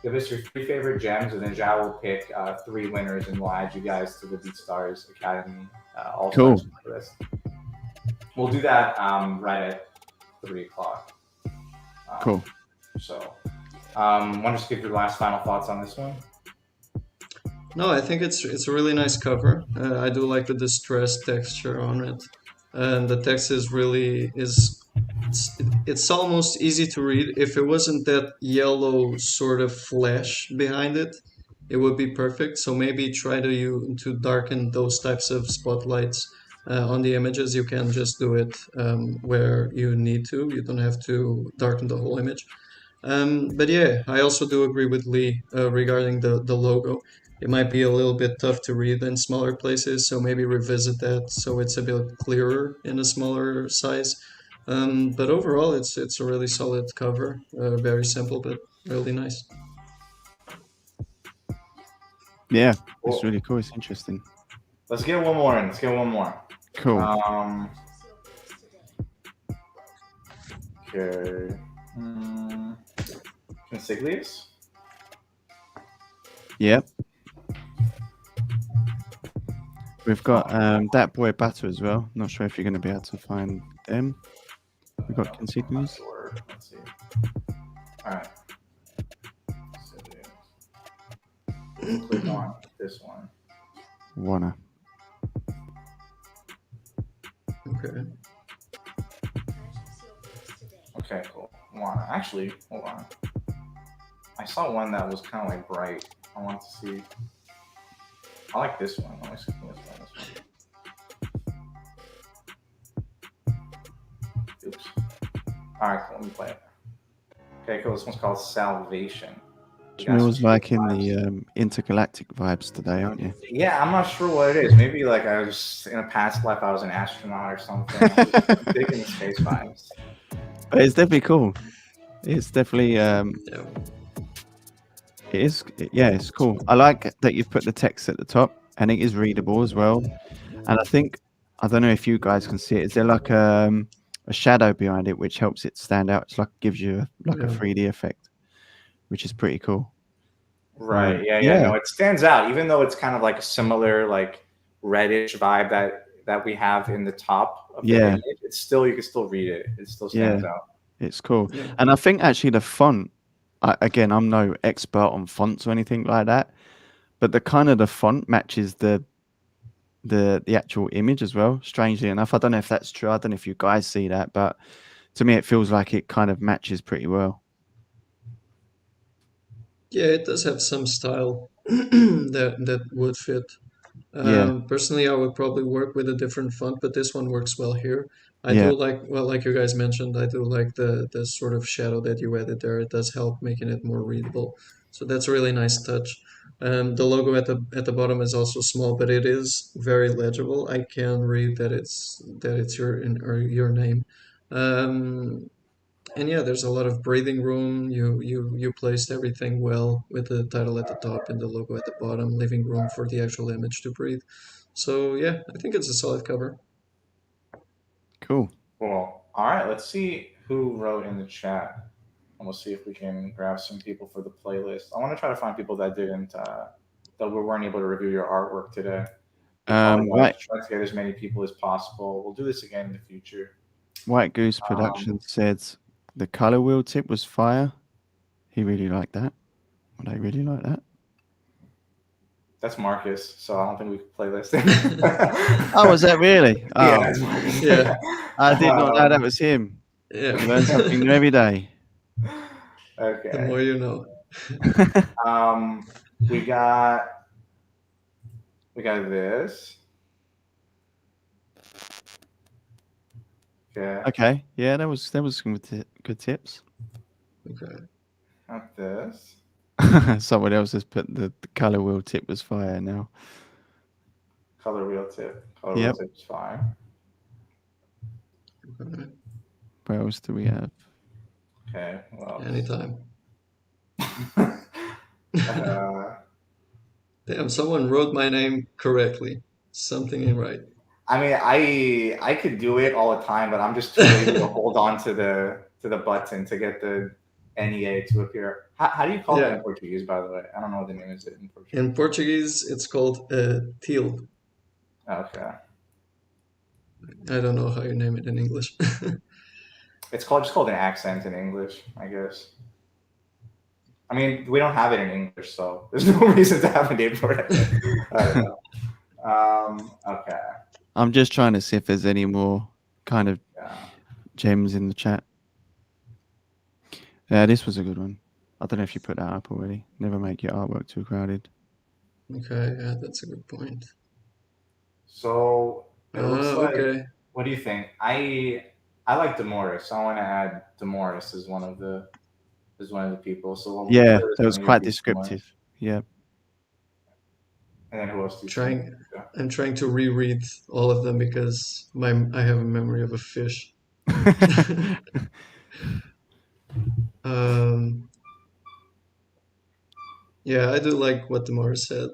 Give us your 3 favorite gems, and then Zhao will pick 3 winners, and we'll add you guys to the BeatStars Academy. Cool. For this. We'll do that right at 3 o'clock. Cool. So, want to just give your last final thoughts on this one? No, I think it's a really nice cover. I do like the distressed texture on it, and the text is really it's almost easy to read. If it wasn't that yellow sort of flash behind it, it would be perfect. So maybe try to darken those types of spotlights on the images. You can just do it where you need to. You don't have to darken the whole image. But yeah, I also do agree with Lee regarding the logo. It might be a little bit tough to read in smaller places, so maybe revisit that so it's a bit clearer in a smaller size. But overall, it's a really solid cover. Very simple, but really nice. Yeah, cool. It's really cool. It's interesting. Let's get one more in. Cool. Okay. Consiglius? Yep. We've got that boy Butter as well. Not sure if you're going to be able to find them. We've got Consiglius. Let's see. All right. Click on this one. Wanna. Okay. Okay, cool. Wanna. Actually, hold on. I saw one that was kind of like bright. I want to see. I like this one. Let me see this one. Oops. All right, cool. Let me play it. Okay, cool. This one's called Salvation. Jamil's liking the intergalactic vibes today, aren't you? Yeah, I'm not sure what it is. Maybe like I was in a past life, I was an astronaut or something. I'm digging the space vibes. But it's definitely cool. It's definitely it is. Yeah, it's cool. I like that you've put the text at the top, and it is readable as well. And I don't know if you guys can see it. Is there like a shadow behind it which helps it stand out? It's like gives you a 3D effect, which is pretty cool. Right. Yeah. No, it stands out, even though it's kind of like a similar like reddish vibe that we have in the top of the image. It's still, you can still read it. It still stands out. It's cool. Yeah. And I think actually the font, again, I'm no expert on fonts or anything like that, but the font matches the actual image as well, strangely enough. I don't know if that's true. I don't know if you guys see that, but to me it feels like it kind of matches pretty well. Yeah, it does have some style that would fit. Personally, I would probably work with a different font, but this one works well here. I do like, well, like you guys mentioned, I do like the sort of shadow that you added there. It does help making it more readable. So that's a really nice touch. The logo at the bottom is also small, but it is very legible. I can read that it's your name. Um, and yeah, there's a lot of breathing room. You placed everything well with the title at the top and the logo at the bottom, leaving room for the actual image to breathe. So yeah, I think it's a solid cover. Cool. Cool. All right, let's see who wrote in the chat, and we'll see if we can grab some people for the playlist. I want to try to find people that didn't that we weren't able to review your artwork today. We probably want Right. to try to get as many people as possible. We'll do this again in the future. White Goose Productions said the color wheel tip was fire. He really liked that. Would I really like that? That's Marcus, so I don't think we could play this. Oh, was that really? Oh, Yeah, that's Marcus. Yeah. I did not know that was him. Yeah. You learn something new every day. Okay. The more you know. We got this. Okay. Okay. Yeah, that was some good tips. Okay. Not this. Someone else has put the color wheel tip was fire now. Color wheel tip. Color Yep. wheel tip's fine. Okay. Where else do we have? Okay. Well. Anytime. Damn, someone wrote my name correctly. Something ain't right. I mean, I could do it all the time, but I'm just too lazy to hold on to the button to get the NEA to appear. How do you call that in Portuguese, by the way? I don't know what the name is in Portuguese. In Portuguese, it's called tilde. Okay. I don't know how you name it in English. It's just called an accent in English, I guess. I mean, we don't have it in English, so there's no reason to have a name for it. I don't know. Okay. I'm just trying to see if there's any more kind of gems in the chat. Yeah, this was a good one. I don't know if you put that up already. Never make your artwork too crowded. Okay, yeah, that's a good point. So it looks like. Okay. What do you think? I like Demoris. I want to add Demoris as one of the people. So yeah, that was quite descriptive. Yeah. And then who else do you think? I'm trying to reread all of them because I have a memory of a fish. Yeah, I do like what Demar said.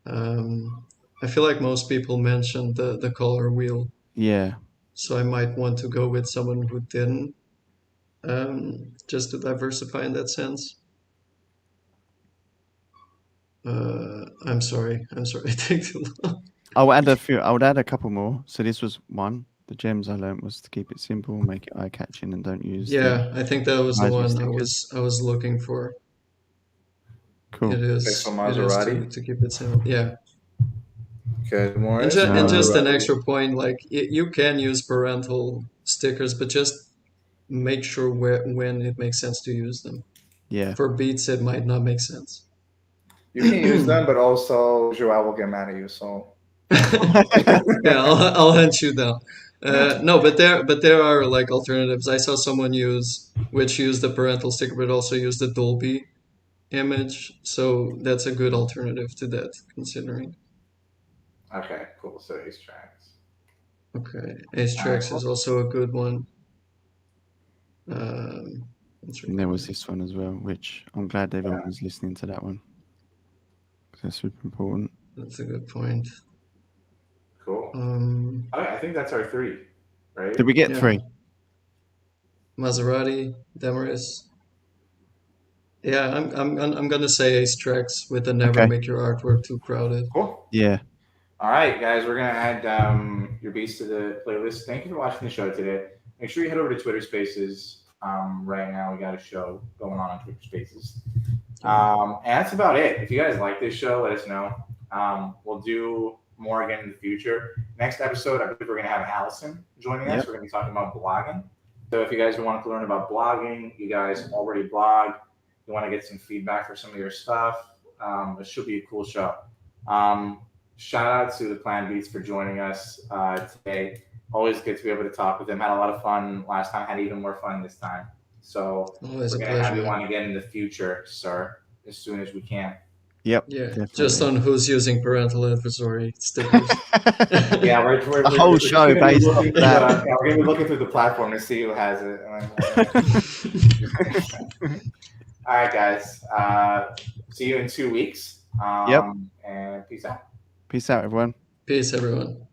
I feel like most people mentioned the color wheel. Yeah. So I might want to go with someone who didn't, just to diversify in that sense. I'm sorry. It takes too long. I would add a couple more. So this was one. The gems I learned was to keep it simple, make it eye-catching, and don't use. Yeah, I think that was the one stickers. I was looking for. Cool. It is to keep it simple. Yeah. Okay, more. And just an extra point, like you can use parental stickers, but just make sure when it makes sense to use them. Yeah. For beats, it might not make sense. You can use them, but also Joao will get mad at you. So yeah, I'll hunt you down. No, but there are like alternatives. I saw someone use the parental sticker, but also use the Dolby image. So that's a good alternative to that, considering. Okay, cool. So Ace Tracks. Okay, Ace Tracks is also a good one. And there was this one as well, which I'm glad everyone was listening to that one. That's super important. That's a good point. Cool. I think that's our 3, right? Did we get 3? Maserati, Demaris. Yeah, I'm gonna say Ace Tracks with the never make your artwork too crowded. Cool. Yeah. All right, guys, we're gonna add your beats to the playlist. Thank you for watching the show today. Make sure you head over to Twitter Spaces. Right now, we got a show going on Twitter Spaces. And that's about it. If you guys like this show, let us know. We'll do more again in the future. Next episode, I believe we're going to have Allison joining us. We're going to be talking about blogging. So if you guys want to learn about blogging, you guys already blog, you want to get some feedback for some of your stuff, it should be a cool show. Shout out to ThePlanBeats for joining us today. Always good to be able to talk with them. Had a lot of fun last time. Had even more fun this time. So we're going to have you on again in the future, sir, as soon as we can. Yep. Yeah, Definitely. just on who's using parental advisory stickers. Yeah, A whole show gonna be based looking off through that. the, we're gonna be looking through the platform to see who has it. All right, guys. See you in 2 weeks. Yep. And peace out. Peace out, everyone. Peace, everyone.